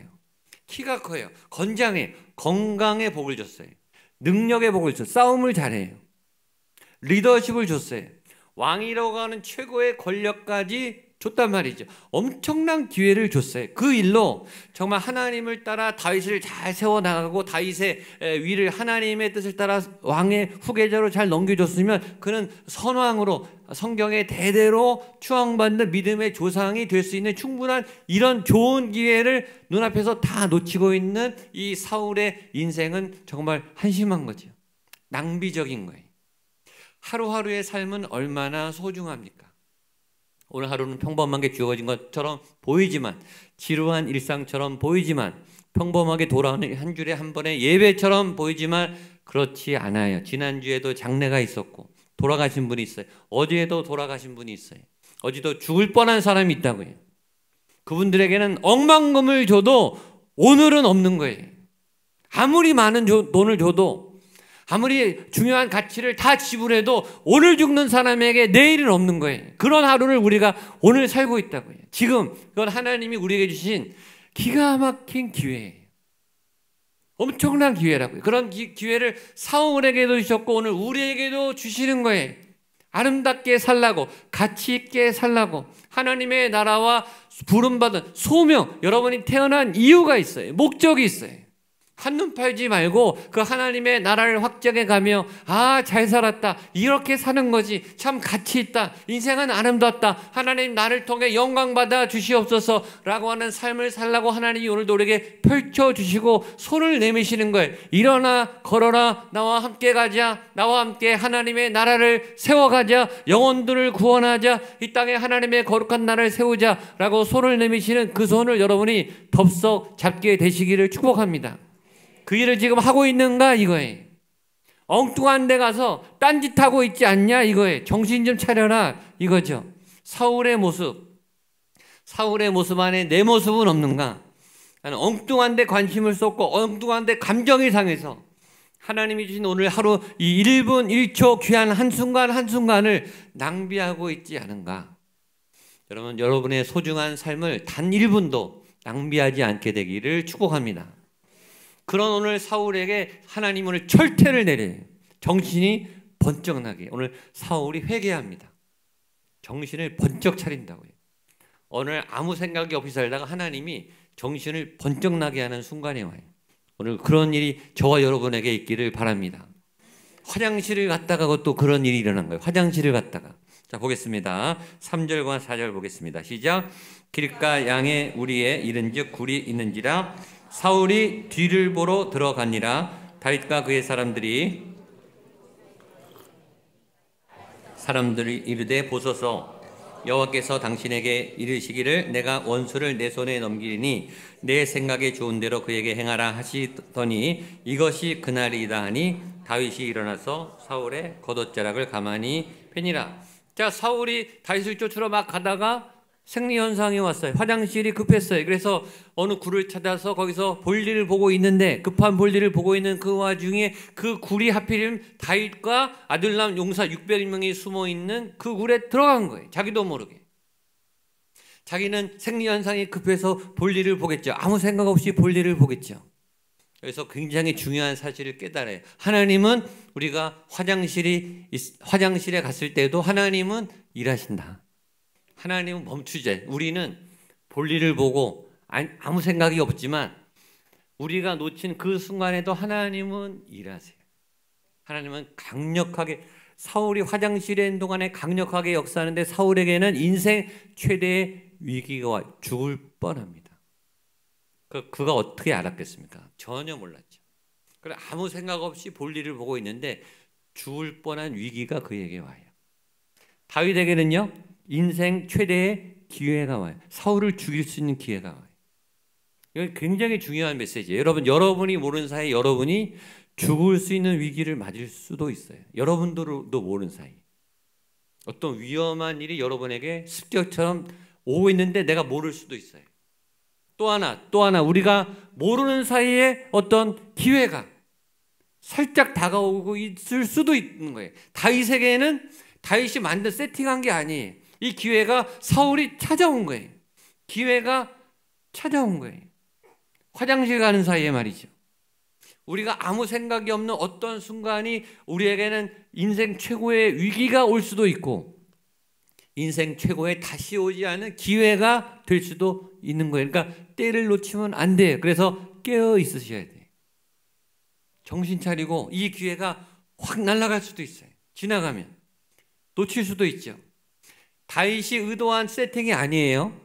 키가 커요. 건장해요. 건강에 복을 줬어요. 능력에 복을 줬어요. 싸움을 잘해요. 리더십을 줬어요. 왕이라고 하는 최고의 권력까지 줬단 말이죠. 엄청난 기회를 줬어요. 그 일로 정말 하나님을 따라 다윗을 잘 세워나가고 다윗의 위를 하나님의 뜻을 따라 왕의 후계자로 잘 넘겨줬으면 그는 선왕으로 성경의 대대로 추앙받는 믿음의 조상이 될 수 있는 충분한 이런 좋은 기회를 눈앞에서 다 놓치고 있는 이 사울의 인생은 정말 한심한 거죠. 낭비적인 거예요. 하루하루의 삶은 얼마나 소중합니까? 오늘 하루는 평범한 게 주어진 것처럼 보이지만 지루한 일상처럼 보이지만 평범하게 돌아오는 한 주에 한 번의 예배처럼 보이지만 그렇지 않아요. 지난주에도 장례가 있었고 돌아가신 분이 있어요. 어제도 돌아가신 분이 있어요. 어제도 죽을 뻔한 사람이 있다고요. 그분들에게는 억만금을 줘도 오늘은 없는 거예요. 아무리 많은 돈을 줘도 아무리 중요한 가치를 다 지불해도 오늘 죽는 사람에게 내일은 없는 거예요. 그런 하루를 우리가 오늘 살고 있다고요. 지금 그건 하나님이 우리에게 주신 기가 막힌 기회예요. 엄청난 기회라고요. 그런 기회를 사울에게도 주셨고 오늘 우리에게도 주시는 거예요. 아름답게 살라고, 가치 있게 살라고, 하나님의 나라와 부름받은 소명, 여러분이 태어난 이유가 있어요. 목적이 있어요. 한눈 팔지 말고 그 하나님의 나라를 확장해 가며 잘 살았다, 이렇게 사는 거지, 참 가치 있다, 인생은 아름답다, 하나님 나를 통해 영광 받아 주시옵소서 라고 하는 삶을 살라고 하나님이 오늘도 우리에게 펼쳐주시고 손을 내미시는 거예요. 일어나 걸어라, 나와 함께 가자, 나와 함께 하나님의 나라를 세워가자, 영혼들을 구원하자, 이 땅에 하나님의 거룩한 나라를 세우자 라고 손을 내미시는 그 손을 여러분이 덥석 잡게 되시기를 축복합니다. 그 일을 지금 하고 있는가 이거예요. 엉뚱한 데 가서 딴짓하고 있지 않냐 이거예요. 정신 좀 차려라 이거죠. 사울의 모습 안에 내 모습은 없는가? 나는 엉뚱한 데 관심을 쏟고 엉뚱한 데 감정이 상해서 하나님이 주신 오늘 하루 이 1분 1초 귀한 한순간 한순간을 낭비하고 있지 않은가? 여러분, 여러분의 소중한 삶을 단 1분도 낭비하지 않게 되기를 축복합니다. 그런 오늘 사울에게 하나님 오늘 철퇴를 내려요. 정신이 번쩍 나게. 오늘 사울이 회개합니다. 정신을 번쩍 차린다고요. 오늘 아무 생각이 없이 살다가 하나님이 정신을 번쩍 나게 하는 순간에 와요. 오늘 그런 일이 저와 여러분에게 있기를 바랍니다. 화장실을 갔다가 또 그런 일이 일어난 거예요. 화장실을 갔다가. 자, 보겠습니다. 3절과 4절 보겠습니다. 시작. 길가 양에 우리에 이른즉 굴이 있는지라 사울이 뒤를 보러 들어가니라. 다윗과 그의 사람들이 이르되 보소서 여호와께서 당신에게 이르시기를 내가 원수를 내 손에 넘기리니 내 생각에 좋은 대로 그에게 행하라 하시더니 이것이 그날이다 하니 다윗이 일어나서 사울의 겉옷자락을 가만히 펴니라. 자, 사울이 다윗을 쫓으러 막 가다가 생리현상이 왔어요. 화장실이 급했어요. 그래서 어느 굴을 찾아서 거기서 볼일을 보고 있는데 급한 볼일을 보고 있는 그 와중에 그 굴이 하필이면 다윗과 아둘람 용사 600명이 숨어있는 그 굴에 들어간 거예요. 자기도 모르게. 자기는 생리현상이 급해서 볼일을 보겠죠. 아무 생각 없이 볼일을 보겠죠. 그래서 굉장히 중요한 사실을 깨달아요. 하나님은 우리가 화장실에 갔을 때도 하나님은 일하신다. 하나님은 멈추지. 우리는 볼일을 보고 아무 생각이 없지만 우리가 놓친 그 순간에도 하나님은 일하세요. 하나님은 강력하게 사울이 화장실에 있는 동안에 강력하게 역사하는데 사울에게는 인생 최대의 위기가 와 죽을 뻔합니다. 그가 어떻게 알았겠습니까? 전혀 몰랐죠. 그래 아무 생각 없이 볼일을 보고 있는데 죽을 뻔한 위기가 그에게 와요. 다윗에게는요 인생 최대의 기회가 와요. 사울을 죽일 수 있는 기회가 와요. 이건 굉장히 중요한 메시지예요. 여러분이 모르는 사이에 여러분이 죽을 수 있는 위기를 맞을 수도 있어요. 여러분들도 모르는 사이. 어떤 위험한 일이 여러분에게 습격처럼 오고 있는데 내가 모를 수도 있어요. 또 하나 우리가 모르는 사이에 어떤 기회가 살짝 다가오고 있을 수도 있는 거예요. 다윗에게는 다윗이 만든 세팅한 게 아니에요. 이 기회가 사울이 찾아온 거예요. 기회가 찾아온 거예요. 화장실 가는 사이에 말이죠. 우리가 아무 생각이 없는 어떤 순간이 우리에게는 인생 최고의 위기가 올 수도 있고 인생 최고의 다시 오지 않은 기회가 될 수도 있는 거예요. 그러니까 때를 놓치면 안 돼요. 그래서 깨어 있으셔야 돼요. 정신 차리고 이 기회가 확 날아갈 수도 있어요. 지나가면 놓칠 수도 있죠. 다윗이 의도한 세팅이 아니에요.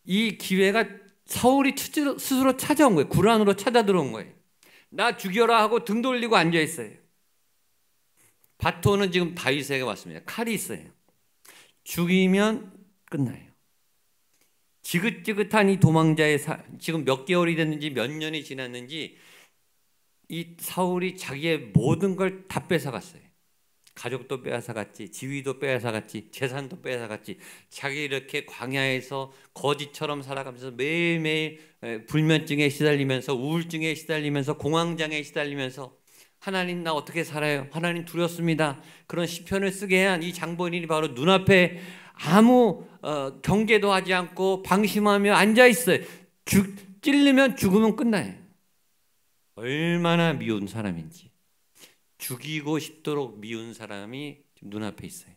이 기회가 사울이 스스로 찾아온 거예요. 굴 안으로 찾아 들어온 거예요. 나 죽여라 하고 등 돌리고 앉아 있어요. 바토는 지금 다윗에게 왔습니다. 칼이 있어요. 죽이면 끝나요. 지긋지긋한 이 도망자의 지금 몇 개월이 됐는지 몇 년이 지났는지 이 사울이 자기의 모든 걸 다 뺏어갔어요. 가족도 빼앗아갔지, 지위도 빼앗아갔지, 재산도 빼앗아갔지. 자기 이렇게 광야에서 거지처럼 살아가면서 매일매일 불면증에 시달리면서 우울증에 시달리면서 공황장애에 시달리면서 하나님 나 어떻게 살아요? 하나님 두렵습니다. 그런 시편을 쓰게 한 이 장본인이 바로 눈앞에 아무 경계도 하지 않고 방심하며 앉아 있어요. 찔리면 죽으면 끝나요. 얼마나 미운 사람인지. 죽이고 싶도록 미운 사람이 눈앞에 있어요.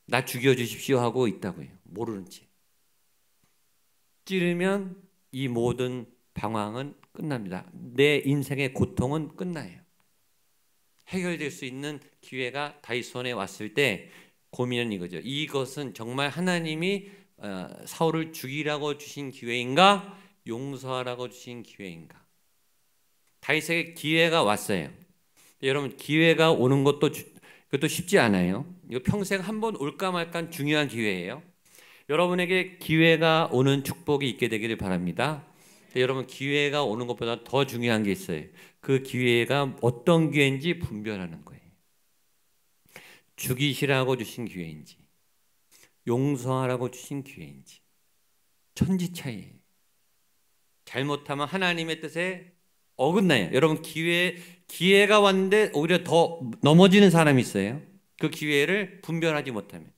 나 죽여주십시오 하고 있다고요. 모르는 채. 찌르면 이 모든 방황은 끝납니다. 내 인생의 고통은 끝나요. 해결될 수 있는 기회가 다윗 손에 왔을 때 고민은 이거죠. 이것은 정말 하나님이 사울을 죽이라고 주신 기회인가? 용서하라고 주신 기회인가? 다윗에게 기회가 왔어요. 여러분 기회가 오는 그것도 쉽지 않아요. 이거 평생 한 번 올까 말까 중요한 기회예요. 여러분에게 기회가 오는 축복이 있게 되기를 바랍니다. 여러분, 기회가 오는 것보다 더 중요한 게 있어요. 그 기회가 어떤 기회인지 분별하는 거예요. 죽이시라고 주신 기회인지, 용서하라고 주신 기회인지, 천지 차이예요. 잘못하면 하나님의 뜻에 어긋나요. 여러분, 기회가 왔는데 오히려 더 넘어지는 사람이 있어요. 그 기회를 분별하지 못하면.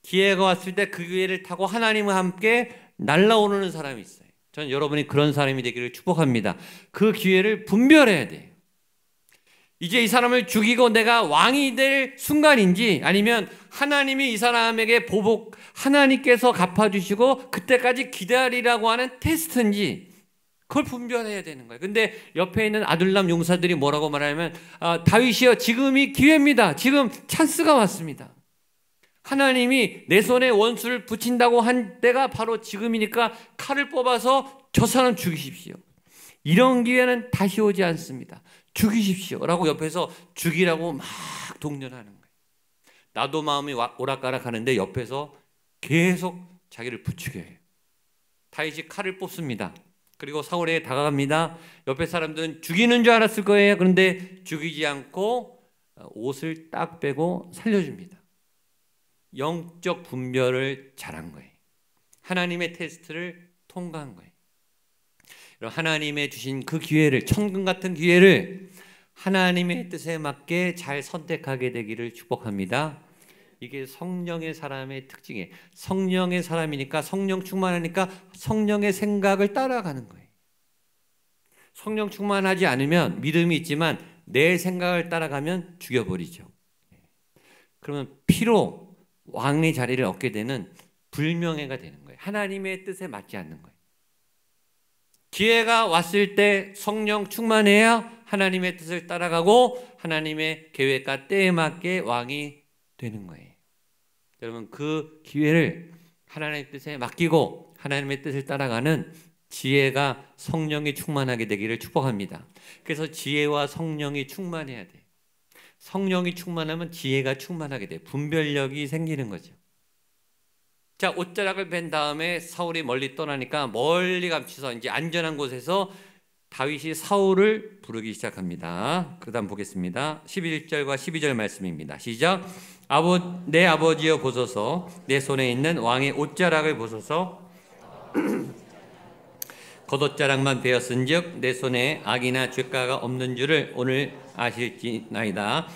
기회가 왔을 때 그 기회를 타고 하나님과 함께 날아오르는 사람이 있어요. 저는 여러분이 그런 사람이 되기를 축복합니다. 그 기회를 분별해야 돼요. 이제 이 사람을 죽이고 내가 왕이 될 순간인지, 아니면 하나님이 이 사람에게 보복, 하나님께서 갚아주시고 그때까지 기다리라고 하는 테스트인지, 그걸 분별해야 되는 거예요. 근데 옆에 있는 아둘람 용사들이 뭐라고 말하냐면, 다윗이여, 지금이 기회입니다. 지금 찬스가 왔습니다. 하나님이 내 손에 원수를 붙인다고 한 때가 바로 지금이니까 칼을 뽑아서 저 사람 죽이십시오. 이런 기회는 다시 오지 않습니다. 죽이십시오 라고 옆에서 죽이라고 막 독려하는 거예요. 나도 마음이 오락가락하는데 옆에서 계속 자기를 부추겨요. 다윗이 칼을 뽑습니다. 그리고 사울에게 다가갑니다. 옆에 사람들은 죽이는 줄 알았을 거예요. 그런데 죽이지 않고 옷을 딱 빼고 살려줍니다. 영적 분별을 잘한 거예요. 하나님의 테스트를 통과한 거예요. 하나님의 주신 그 기회를, 천금 같은 기회를 하나님의 뜻에 맞게 잘 선택하게 되기를 축복합니다. 이게 성령의 사람의 특징이에요. 성령의 사람이니까, 성령 충만하니까 성령의 생각을 따라가는 거예요. 성령 충만하지 않으면 믿음이 있지만 내 생각을 따라가면 죽여버리죠. 그러면 피로 왕의 자리를 얻게 되는 불명예가 되는 거예요. 하나님의 뜻에 맞지 않는 거예요. 기회가 왔을 때 성령 충만해야 하나님의 뜻을 따라가고 하나님의 계획과 때에 맞게 왕이 되는 거예요. 여러분, 그 기회를 하나님의 뜻에 맡기고 하나님의 뜻을 따라가는 지혜가 성령이 충만하게 되기를 축복합니다. 그래서 지혜와 성령이 충만해야 돼요. 성령이 충만하면 지혜가 충만하게 돼요. 분별력이 생기는 거죠. 자, 옷자락을 벤 다음에 사울이 멀리 떠나니까 멀리 감춰서 이제 안전한 곳에서 다윗이 사울을 부르기 시작합니다. 그 다음 보겠습니다. 11절과 12절 말씀입니다. 시작. 내 아버지여 보소서, 내 손에 있는 왕의 옷자락을 보소서. 겉옷자락만 베었은즉 내 손에 악이나 죄가가 없는 줄을 오늘 아실지나이다.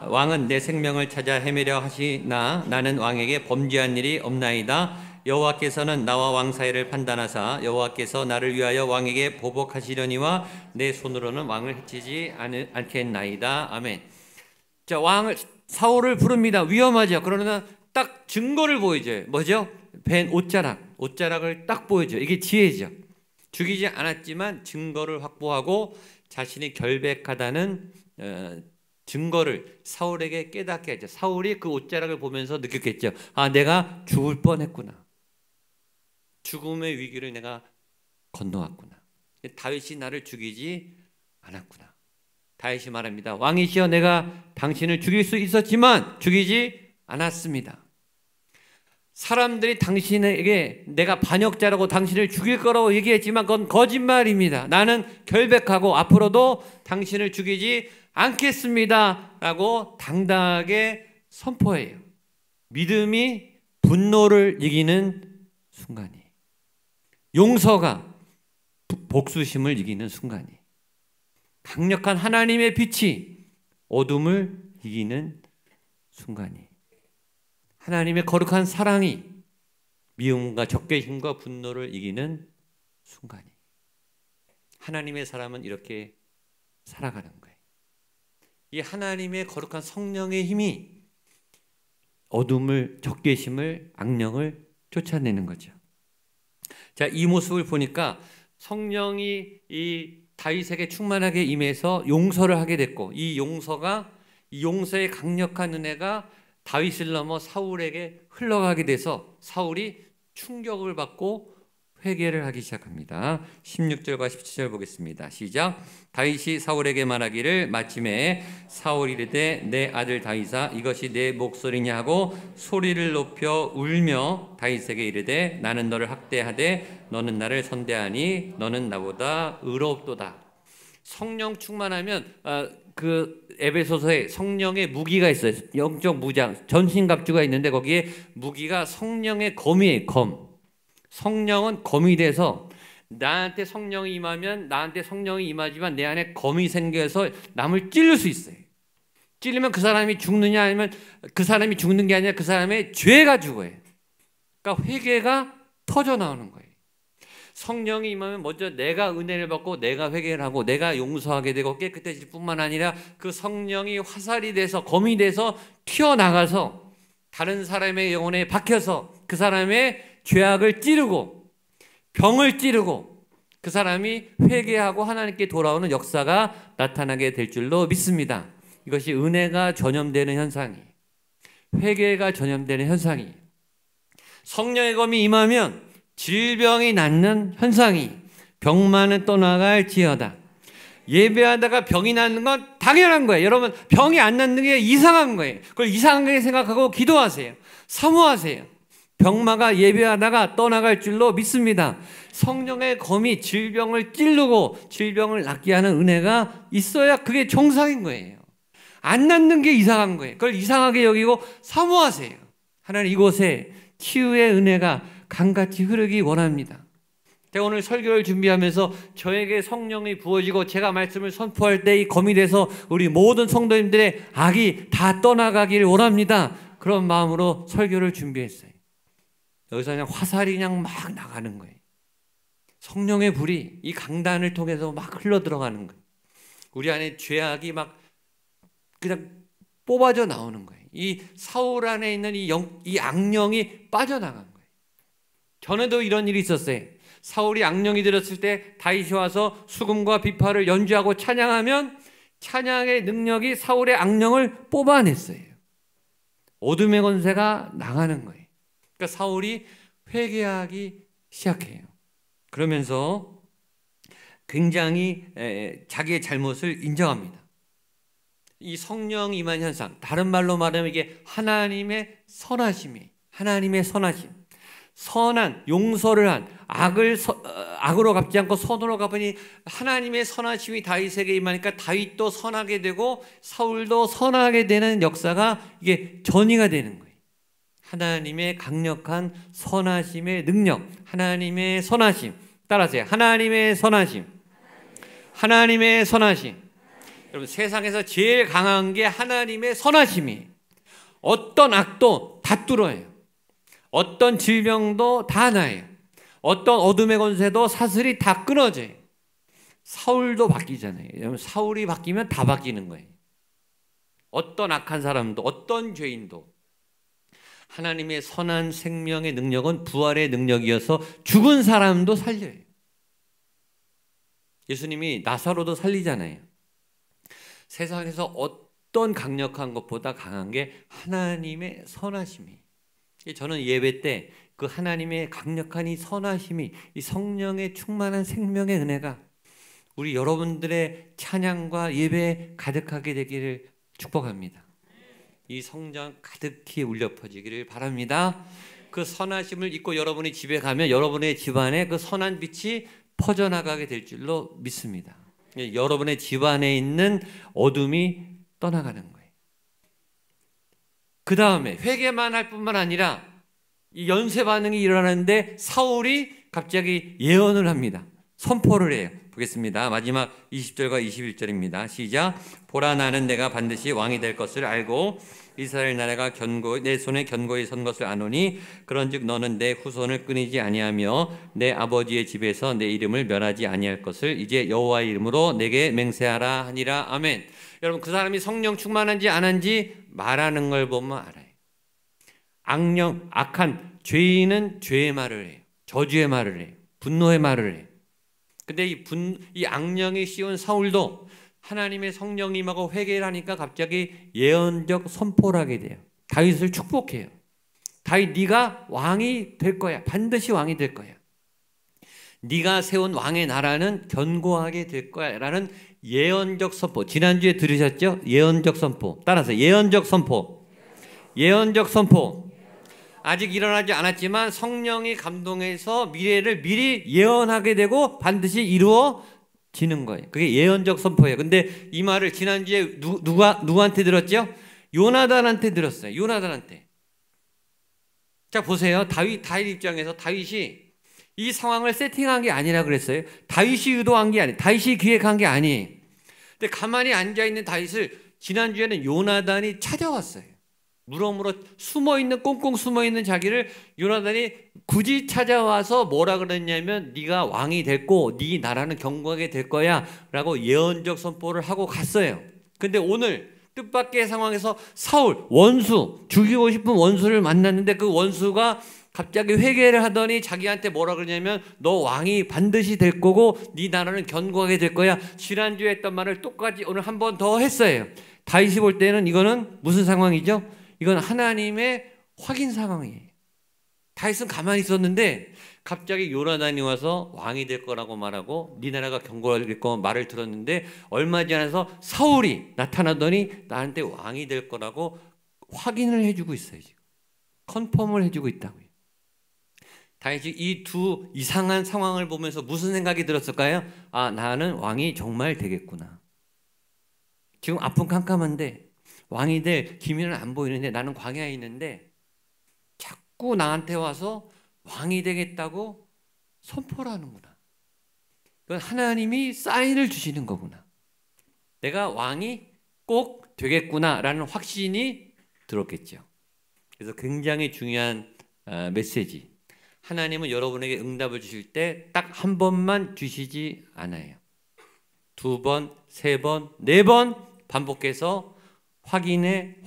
왕은 내 생명을 찾아 헤매려 하시나 나는 왕에게 범죄한 일이 없나이다. 여호와께서는 나와 왕 사이를 판단하사 여호와께서 나를 위하여 왕에게 보복하시려니와 내 손으로는 왕을 해치지 않겠나이다. 아멘. 자, 사울을 부릅니다. 위험하죠. 그러나 딱 증거를 보여줘요. 뭐죠? 벤 옷자락을 딱 보여줘요. 이게 지혜죠. 죽이지 않았지만 증거를 확보하고 자신이 결백하다는 증거를 사울에게 깨닫게 하죠. 사울이 그 옷자락을 보면서 느꼈겠죠. 아, 내가 죽을 뻔했구나. 죽음의 위기를 내가 건너왔구나. 다윗이 나를 죽이지 않았구나. 다윗이 말합니다. 왕이시여, 내가 당신을 죽일 수 있었지만 죽이지 않았습니다. 사람들이 당신에게 내가 반역자라고 당신을 죽일 거라고 얘기했지만 그건 거짓말입니다. 나는 결백하고 앞으로도 당신을 죽이지 않겠습니다 라고 당당하게 선포해요. 믿음이 분노를 이기는 순간이에요. 용서가 복수심을 이기는 순간이에요. 강력한 하나님의 빛이 어둠을 이기는 순간이에요. 하나님의 거룩한 사랑이 미움과 적개심과 분노를 이기는 순간이에요. 하나님의 사람은 이렇게 살아가는 거예요. 이 하나님의 거룩한 성령의 힘이 어둠을, 적개심을, 악령을 쫓아내는 거죠. 자, 이 모습을 보니까 성령이 이 다윗에게 충만하게 임해서 용서를 하게 됐고, 이 용서의 강력한 은혜가 다윗을 넘어 사울에게 흘러가게 돼서 사울이 충격을 받고 회개를 하기 시작합니다. 16절과 17절 보겠습니다. 시작. 다윗이 사울에게 말하기를 마침에 사울이 이르되 내 아들 다윗아 이것이 내 목소리냐 하고 소리를 높여 울며 다윗에게 이르되 나는 너를 학대하되 너는 나를 선대하니 너는 나보다 의롭도다. 성령 충만하면 그 에베소서에 성령의 무기가 있어요. 영적 무장, 전신갑주가 있는데 거기에 무기가 성령의 검이에요. 검. 성령은 검이 돼서 나한테 성령이 임하면 나한테 성령이 임하지만 내 안에 검이 생겨서 남을 찌를 수 있어요. 찌르면 그 사람이 죽느냐 아니면 그 사람이 죽는 게 아니라 그 사람의 죄가 죽어요. 그러니까 회개가 터져 나오는 거예요. 성령이 임하면 먼저 내가 은혜를 받고 내가 회개를 하고 내가 용서하게 되고 깨끗해질 뿐만 아니라 그 성령이 화살이 돼서 검이 돼서 튀어나가서 다른 사람의 영혼에 박혀서 그 사람의 죄악을 찌르고 병을 찌르고 그 사람이 회개하고 하나님께 돌아오는 역사가 나타나게 될 줄로 믿습니다. 이것이 은혜가 전염되는 현상이에요. 회개가 전염되는 현상이에요. 성령의 검이 임하면 질병이 낫는 현상이 병만은 떠나갈지어다. 예배하다가 병이 낫는 건 당연한 거예요. 여러분 병이 안 낫는 게 이상한 거예요. 그걸 이상하게 생각하고 기도하세요. 사모하세요. 병마가 예배하다가 떠나갈 줄로 믿습니다. 성령의 검이 질병을 찌르고 질병을 낫게 하는 은혜가 있어야 그게 정상인 거예요. 안 낫는 게 이상한 거예요. 그걸 이상하게 여기고 사모하세요. 하나님 이곳에 치유의 은혜가 강같이 흐르기 원합니다. 제가 오늘 설교를 준비하면서 저에게 성령이 부어지고 제가 말씀을 선포할 때 이 검이 돼서 우리 모든 성도님들의 악이 다 떠나가기를 원합니다. 그런 마음으로 설교를 준비했어요. 여기서 그냥 화살이 그냥 막 나가는 거예요. 성령의 불이 이 강단을 통해서 막 흘러 들어가는 거예요. 우리 안에 죄악이 막 그냥 뽑아져 나오는 거예요. 이 사울 안에 있는 이 악령이 빠져나간 거예요. 전에도 이런 일이 있었어요. 사울이 악령이 들었을 때 다윗이 와서 수금과 비파를 연주하고 찬양하면 찬양의 능력이 사울의 악령을 뽑아냈어요. 어둠의 권세가 나가는 거예요. 그러니까 사울이 회개하기 시작해요. 그러면서 굉장히 자기의 잘못을 인정합니다. 이 성령 임한 현상, 다른 말로 말하면 이게 하나님의 선하심이에요. 하나님의 선하심. 선한 용서를 한 악으로 갚지 않고 선으로 갚으니 하나님의 선하심이 다윗에게 임하니까 다윗도 선하게 되고 사울도 선하게 되는 역사가 이게 전이가 되는 거예요. 하나님의 강력한 선하심의 능력, 하나님의 선하심. 따라하세요. 하나님의 선하심. 하나님의 선하심. 여러분 세상에서 제일 강한 게 하나님의 선하심이에요. 어떤 악도 다 뚫어요. 어떤 질병도 다 나요. 어떤 어둠의 권세도 사슬이 다 끊어져요. 사울도 바뀌잖아요. 여러분 사울이 바뀌면 다 바뀌는 거예요. 어떤 악한 사람도 어떤 죄인도 하나님의 선한 생명의 능력은 부활의 능력이어서 죽은 사람도 살려요. 예수님이 나사로도 살리잖아요. 세상에서 어떤 강력한 것보다 강한 게 하나님의 선하심이에요. 저는 예배 때 그 하나님의 강력한 이 선하심이 이 성령의 충만한 생명의 은혜가 우리 여러분들의 찬양과 예배에 가득하게 되기를 축복합니다. 이 성령 가득히 울려 퍼지기를 바랍니다. 그 선하심을 잊고 여러분이 집에 가면 여러분의 집안에 그 선한 빛이 퍼져나가게 될 줄로 믿습니다. 여러분의 집안에 있는 어둠이 떠나가는 거예요. 그 다음에 회개만 할 뿐만 아니라 이 연쇄 반응이 일어나는데 사울이 갑자기 예언을 합니다. 선포를 해요. 보겠습니다. 마지막 20절과 21절입니다. 시작. 보라 나는 내가 반드시 왕이 될 것을 알고 이스라엘 나라가 내 손에 견고히 선 것을 아노니 그런즉 너는 내 후손을 끊이지 아니하며 내 아버지의 집에서 내 이름을 멸하지 아니할 것을 이제 여호와의 이름으로 내게 맹세하라 하니라. 아멘. 여러분 그 사람이 성령 충만한지 안 한지 말하는 걸 보면 알아요. 악령, 악한 죄인은 죄의 말을 해요. 저주의 말을 해요. 분노의 말을 해요. 근데 이 악령이 씌운 사울도 하나님의 성령님하고 회개를 하니까 갑자기 예언적 선포를 하게 돼요. 다윗을 축복해요. 다윗 네가 왕이 될 거야. 반드시 왕이 될 거야. 네가 세운 왕의 나라는 견고하게 될 거야 라는 예언적 선포. 지난주에 들으셨죠? 예언적 선포. 따라서 예언적 선포. 예언적 선포. 아직 일어나지 않았지만 성령이 감동해서 미래를 미리 예언하게 되고 반드시 이루어지는 거예요. 그게 예언적 선포예요. 근데 이 말을 지난주에 누구한테 들었죠? 요나단한테 들었어요. 요나단한테. 자, 보세요. 다윗 입장에서 다윗이 이 상황을 세팅한 게 아니라 그랬어요. 다윗이 의도한 게 아니에요. 다윗이 기획한 게 아니에요. 근데 가만히 앉아있는 다윗을 지난주에는 요나단이 찾아왔어요. 물어물어 숨어있는, 꽁꽁 숨어있는 자기를 요나단이 굳이 찾아와서 뭐라 그랬냐면 네가 왕이 됐고 네 나라는 견고하게 될 거야 라고 예언적 선포를 하고 갔어요. 근데 오늘 뜻밖의 상황에서 사울, 원수, 죽이고 싶은 원수를 만났는데 그 원수가 갑자기 회개를 하더니 자기한테 뭐라 그러냐면 너 왕이 반드시 될 거고 네 나라는 견고하게 될 거야. 지난주에 했던 말을 똑같이 오늘 한 번 더 했어요. 다윗이 볼 때는 이거는 무슨 상황이죠? 이건 하나님의 확인 상황이에요. 다윗은 가만히 있었는데 갑자기 요나단이 와서 왕이 될 거라고 말하고 네 나라가 견고할 거 말을 들었는데 얼마 지나서 사울이 나타나더니 나한테 왕이 될 거라고 확인을 해주고 있어요. 지금 컨펌을 해주고 있다고요. 다윗이 이 두 이상한 상황을 보면서 무슨 생각이 들었을까요? 아, 나는 왕이 정말 되겠구나. 지금 앞은 캄캄한데 왕이 될 기미는 안 보이는데 나는 광야에 있는데 자꾸 나한테 와서 왕이 되겠다고 선포를 하는구나. 그건 하나님이 사인을 주시는 거구나. 내가 왕이 꼭 되겠구나라는 확신이 들었겠죠. 그래서 굉장히 중요한 메시지. 하나님은 여러분에게 응답을 주실 때 딱 한 번만 주시지 않아요. 2번, 3번, 4번 반복해서 확인을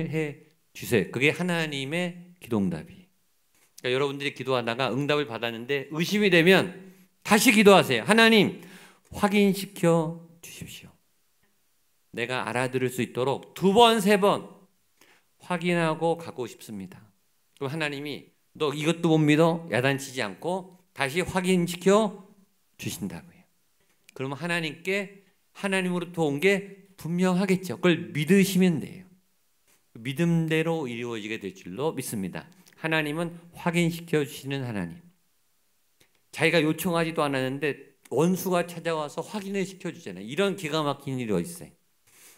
해 주세요. 그게 하나님의 기도응답이에요. 그러니까 여러분들이 기도하다가 응답을 받았는데 의심이 되면 다시 기도하세요. 하나님, 확인시켜 주십시오. 내가 알아들을 수 있도록 2번, 3번 확인하고 가고 싶습니다. 그럼 하나님이 너 이것도 못 믿어? 야단치지 않고 다시 확인시켜 주신다고요. 그러면 하나님께 하나님으로부터 온 게 분명하겠죠. 그걸 믿으시면 돼요. 믿음대로 이루어지게 될 줄로 믿습니다. 하나님은 확인시켜 주시는 하나님. 자기가 요청하지도 않았는데 원수가 찾아와서 확인을 시켜주잖아요. 이런 기가 막힌 일이 어디 있어요.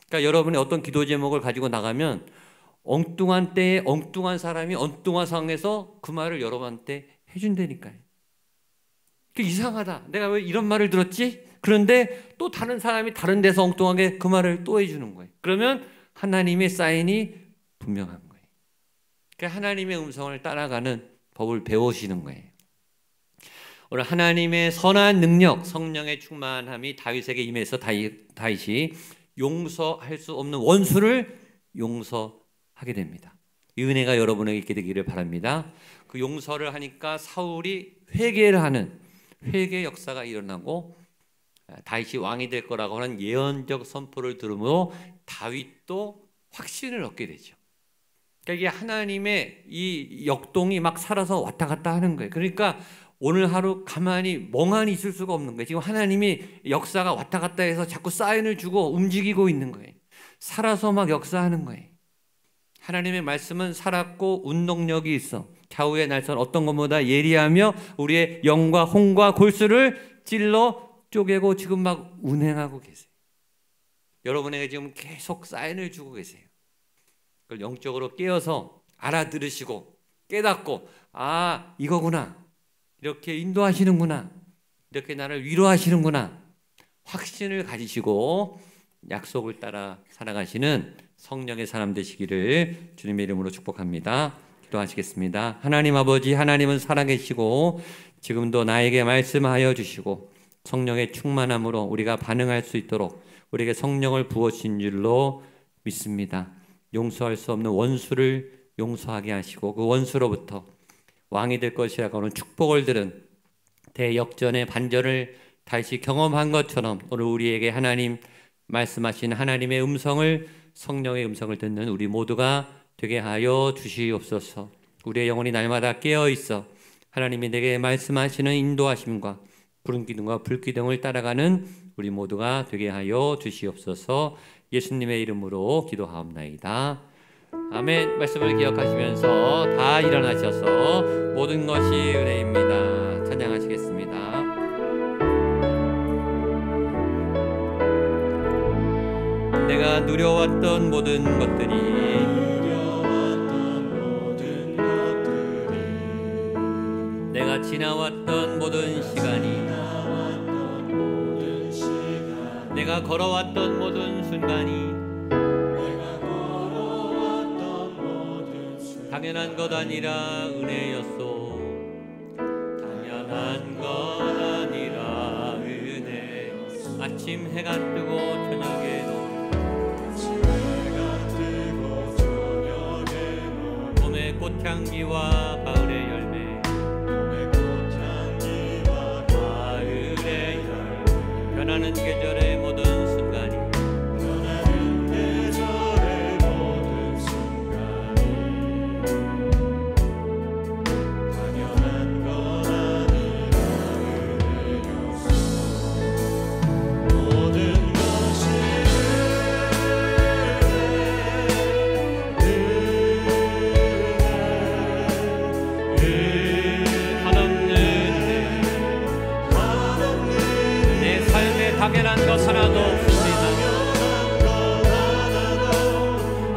그러니까 여러분이 어떤 기도 제목을 가지고 나가면 엉뚱한 때에 엉뚱한 사람이 엉뚱한 상황에서 그 말을 여러분한테 해준다니까요. 이상하다. 내가 왜 이런 말을 들었지? 그런데 또 다른 사람이 다른 데서 엉뚱하게 그 말을 또 해주는 거예요. 그러면 하나님의 사인이 분명한 거예요. 그러니까 하나님의 음성을 따라가는 법을 배우시는 거예요. 오늘 하나님의 선한 능력, 성령의 충만함이 다윗에게 임해서 다윗이 용서할 수 없는 원수를 용서하게 됩니다. 이 은혜가 여러분에게 있게 되기를 바랍니다. 그 용서를 하니까 사울이 회개를 하는 회개 역사가 일어나고 다윗이 왕이 될 거라고 하는 예언적 선포를 들으므로 다윗도 확신을 얻게 되죠. 그러니까 이게 하나님의 이 역동이 막 살아서 왔다 갔다 하는 거예요. 그러니까 오늘 하루 가만히 멍하니 있을 수가 없는 거예요. 지금 하나님이 역사가 왔다 갔다 해서 자꾸 사인을 주고 움직이고 있는 거예요. 살아서 막 역사하는 거예요. 하나님의 말씀은 살았고 운동력이 있어. 좌우의 날선 어떤 것보다 예리하며 우리의 영과 홍과 골수를 찔러 쪼개고 지금 막 운행하고 계세요. 여러분에게 지금 계속 사인을 주고 계세요. 그걸 영적으로 깨어서 알아들으시고 깨닫고 아 이거구나. 이렇게 인도하시는구나. 이렇게 나를 위로하시는구나. 확신을 가지시고 약속을 따라 살아가시는 성령의 사람 되시기를 주님의 이름으로 축복합니다. 기도하시겠습니다. 하나님 아버지, 하나님은 살아계시고 지금도 나에게 말씀하여 주시고 성령의 충만함으로 우리가 반응할 수 있도록 우리에게 성령을 부어주신 줄로 믿습니다. 용서할 수 없는 원수를 용서하게 하시고 그 원수로부터 왕이 될 것이라고 하는 축복을 들은 대역전의 반전을 다시 경험한 것처럼 오늘 우리에게 하나님 말씀하신 하나님의 음성을 성령의 음성을 듣는 우리 모두가 되게 하여 주시옵소서. 우리의 영혼이 날마다 깨어 있어 하나님이 내게 말씀하시는 인도하심과 구름 기둥과 불 기둥을 따라가는 우리 모두가 되게 하여 주시옵소서. 예수님의 이름으로 기도하옵나이다. 아멘. 말씀을 기억하시면서 다 일어나셔서 모든 것이 은혜입니다. 찬양하시겠습니다. 내가 누려왔던 모든 것들이 내가 지나왔던 모든 시간이 내가 걸어왔던 모든 순간이 당연한 것 아니라 은혜였소. 당연한 것 아니라 은혜. 아침 해가 뜨고 저녁에도 봄의 꽃향기와 가을의 열매 변하는 계절의 모든 순간이 당연한 것 아니라 모든 것이 당연한 것 하나도 없습니다.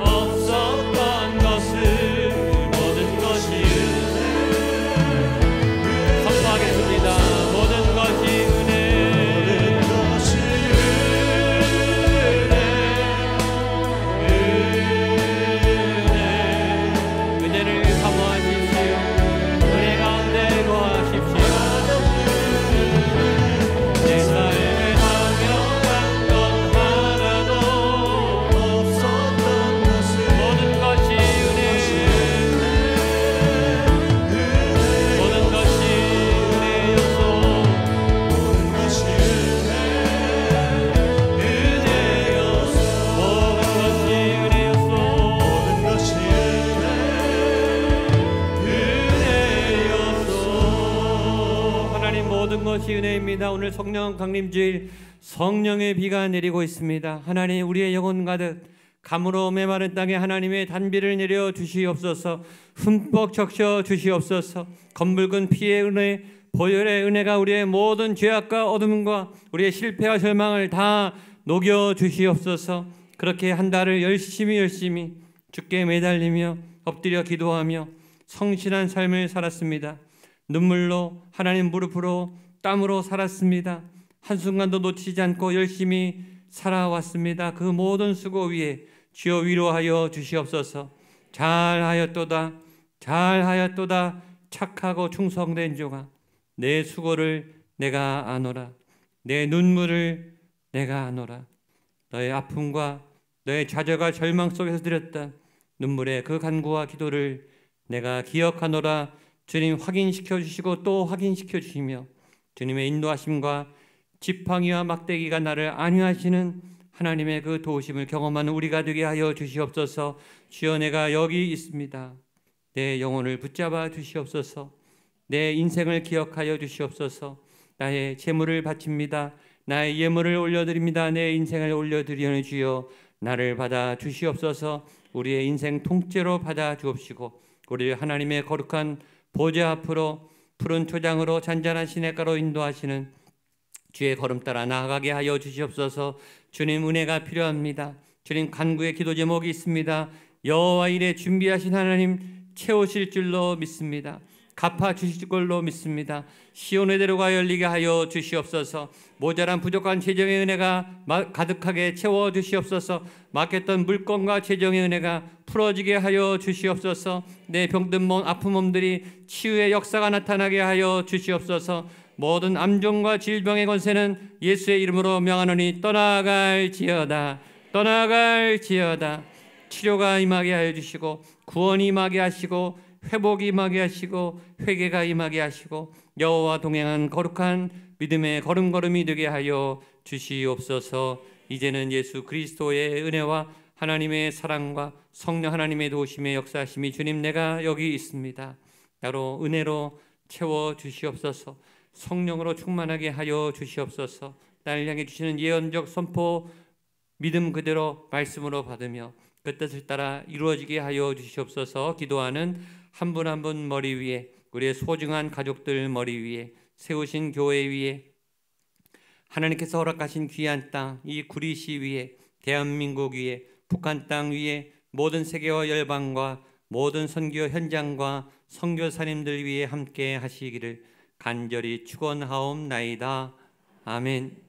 없었던 것을 모든 것이 선포하겠습니다. 모든 것이 은혜, 은혜를 사모하십시오. 은혜 가운데 거하십시오. 내 삶에 모든 것이 은혜입니다. 오늘 성령 강림주일 성령의 비가 내리고 있습니다. 하나님, 우리의 영혼 가득 감으로 메마른 땅에 하나님의 단비를 내려 주시옵소서. 흠뻑 적셔 주시옵소서. 검붉은 피의 은혜, 보혈의 은혜가 우리의 모든 죄악과 어둠과 우리의 실패와 절망을 다 녹여 주시옵소서. 그렇게 한 달을 열심히 주께 매달리며 엎드려 기도하며 성실한 삶을 살았습니다. 눈물로, 하나님 무릎으로, 땀으로 살았습니다. 한순간도 놓치지 않고 열심히 살아왔습니다. 그 모든 수고 위에 주여 위로하여 주시옵소서. 잘하였도다 착하고 충성된 종아, 내 수고를 내가 아노라. 내 눈물을 내가 아노라. 너의 아픔과 너의 좌절과 절망 속에서 드렸던 눈물의 그 간구와 기도를 내가 기억하노라. 주님 확인시켜 주시고 또 확인시켜 주시며 주님의 인도하심과 지팡이와 막대기가 나를 안위하시는 하나님의 그 도우심을 경험하는 우리가 되게 하여 주시옵소서. 주여, 내가 여기 있습니다. 내 영혼을 붙잡아 주시옵소서. 내 인생을 기억하여 주시옵소서. 나의 재물을 바칩니다. 나의 예물을 올려드립니다. 내 인생을 올려드리오니 주여, 나를 받아 주시옵소서. 우리의 인생 통째로 받아 주옵시고 우리를 하나님의 거룩한 보좌 앞으로 푸른 초장으로 잔잔한 시냇가로 인도하시는 주의 걸음 따라 나아가게 하여 주시옵소서. 주님, 은혜가 필요합니다. 주님, 간구의 기도 제목이 있습니다. 여호와 일에 준비하신 하나님 채우실 줄로 믿습니다. 갚아 주실 걸로 믿습니다. 시온의 대로가 열리게 하여 주시옵소서. 모자란 부족한 재정의 은혜가 가득하게 채워 주시옵소서. 막혔던 물건과 재정의 은혜가 풀어지게 하여 주시옵소서. 내 병든 몸, 아픈 몸들이 치유의 역사가 나타나게 하여 주시옵소서. 모든 암종과 질병의 권세는 예수의 이름으로 명하노니 떠나갈지어다. 치료가 임하게 하여 주시고 구원이 임하게 하시고 회복이 임하게 하시고 회개가 임하게 하시고 여호와 동행한 거룩한 믿음의 걸음걸음이 되게 하여 주시옵소서. 이제는 예수 그리스도의 은혜와 하나님의 사랑과 성령 하나님의 도우심의 역사하심이 주님, 내가 여기 있습니다. 나로 은혜로 채워 주시옵소서. 성령으로 충만하게 하여 주시옵소서. 나를 향해 주시는 예언적 선포 믿음 그대로 말씀으로 받으며 그 뜻을 따라 이루어지게 하여 주시옵소서. 기도하는 한 분 한 분 머리 위에, 우리의 소중한 가족들 머리 위에, 세우신 교회 위에, 하나님께서 허락하신 귀한 땅, 이 구리시 위에, 대한민국 위에, 북한 땅 위에, 모든 세계와 열방과 모든 선교 현장과 선교사님들 위에 함께 하시기를 간절히 축원하옵나이다. 아멘.